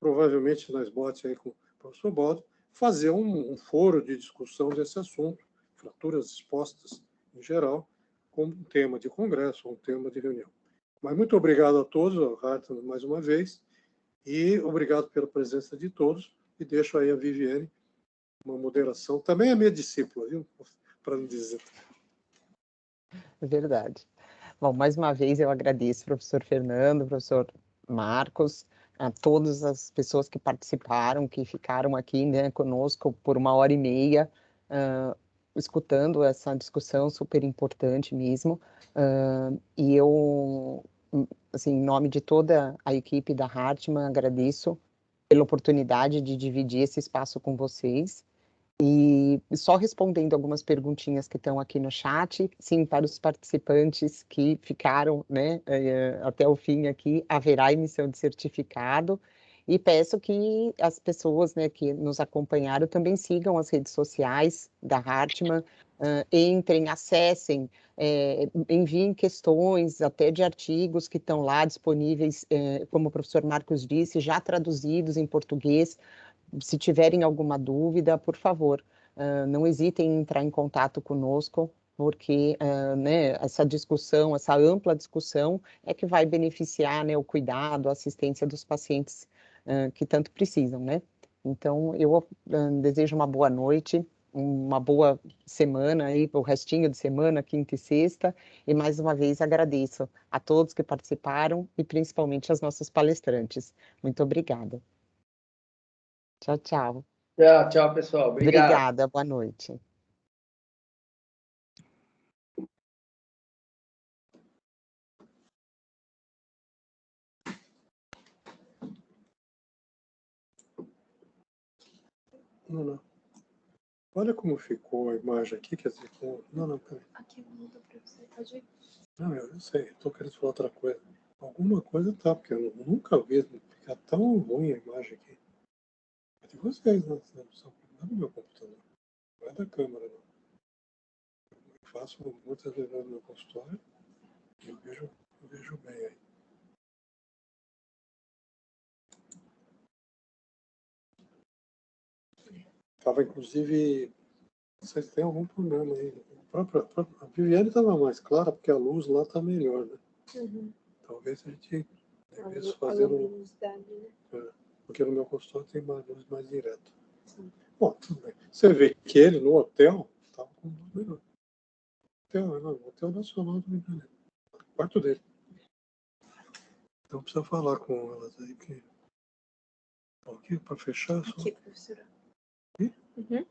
provavelmente, na SBOT aí com o professor Baldi, fazer um foro de discussão desse assunto, fraturas expostas em geral, como um tema de congresso, um tema de reunião. Mas muito obrigado a todos, ao Hartmann, mais uma vez, e obrigado pela presença de todos, e deixo aí a Viviane uma moderação. Também é minha discípula, viu? Para não dizer. É verdade. Bom, mais uma vez eu agradeço, professor Fernando, professor Marcos, a todas as pessoas que participaram, que ficaram aqui, né, conosco por 1h30, escutando essa discussão super importante mesmo. E eu, assim, em nome de toda a equipe da Hartmann, agradeço pela oportunidade de dividir esse espaço com vocês. E só respondendo algumas perguntinhas que estão aqui no chat, sim, para os participantes que ficaram, né, até o fim aqui, haverá emissão de certificado, e peço que as pessoas, né, que nos acompanharam também sigam as redes sociais da Hartmann, entrem, acessem, enviem questões, até de artigos que estão lá disponíveis, como o professor Marcos disse, já traduzidos em português. Se tiverem alguma dúvida, por favor, não hesitem em entrar em contato conosco, porque né, essa discussão, essa ampla discussão, é que vai beneficiar, né, o cuidado, a assistência dos pacientes que tanto precisam, né? Então, eu desejo uma boa noite, uma boa semana aí, o restinho de semana, quinta e sexta, e mais uma vez agradeço a todos que participaram e principalmente aos nossos palestrantes. Muito obrigada. Tchau, tchau. Tchau, tchau, pessoal. Obrigado. Obrigada, boa noite. Não. Olha como ficou a imagem aqui, quer dizer, não, peraí. Aqui muda para você, pode ir. Não, eu sei, estou querendo falar outra coisa. Alguma coisa tá, porque eu nunca vi ficar tão ruim a imagem aqui. É de vocês, né? Não é do meu computador. Não é da câmera, não. Eu faço muitas vezes no meu consultório e eu vejo bem aí. Estava, inclusive, não sei se tem algum problema aí. A Viviane estava mais clara, porque a luz lá está melhor, né? Uhum. Talvez a gente devesse A fazer luminosidade, né? porque no meu consultório tem uma luz mais direta. Sim. Bom, tudo bem. Você vê que ele, no hotel, estava com luz melhor. Hotel Nacional do Rio de Janeiro. Quarto dele. Então precisa falar com elas aí que. Aqui, para fechar. Aqui, professora. Aqui? Uhum.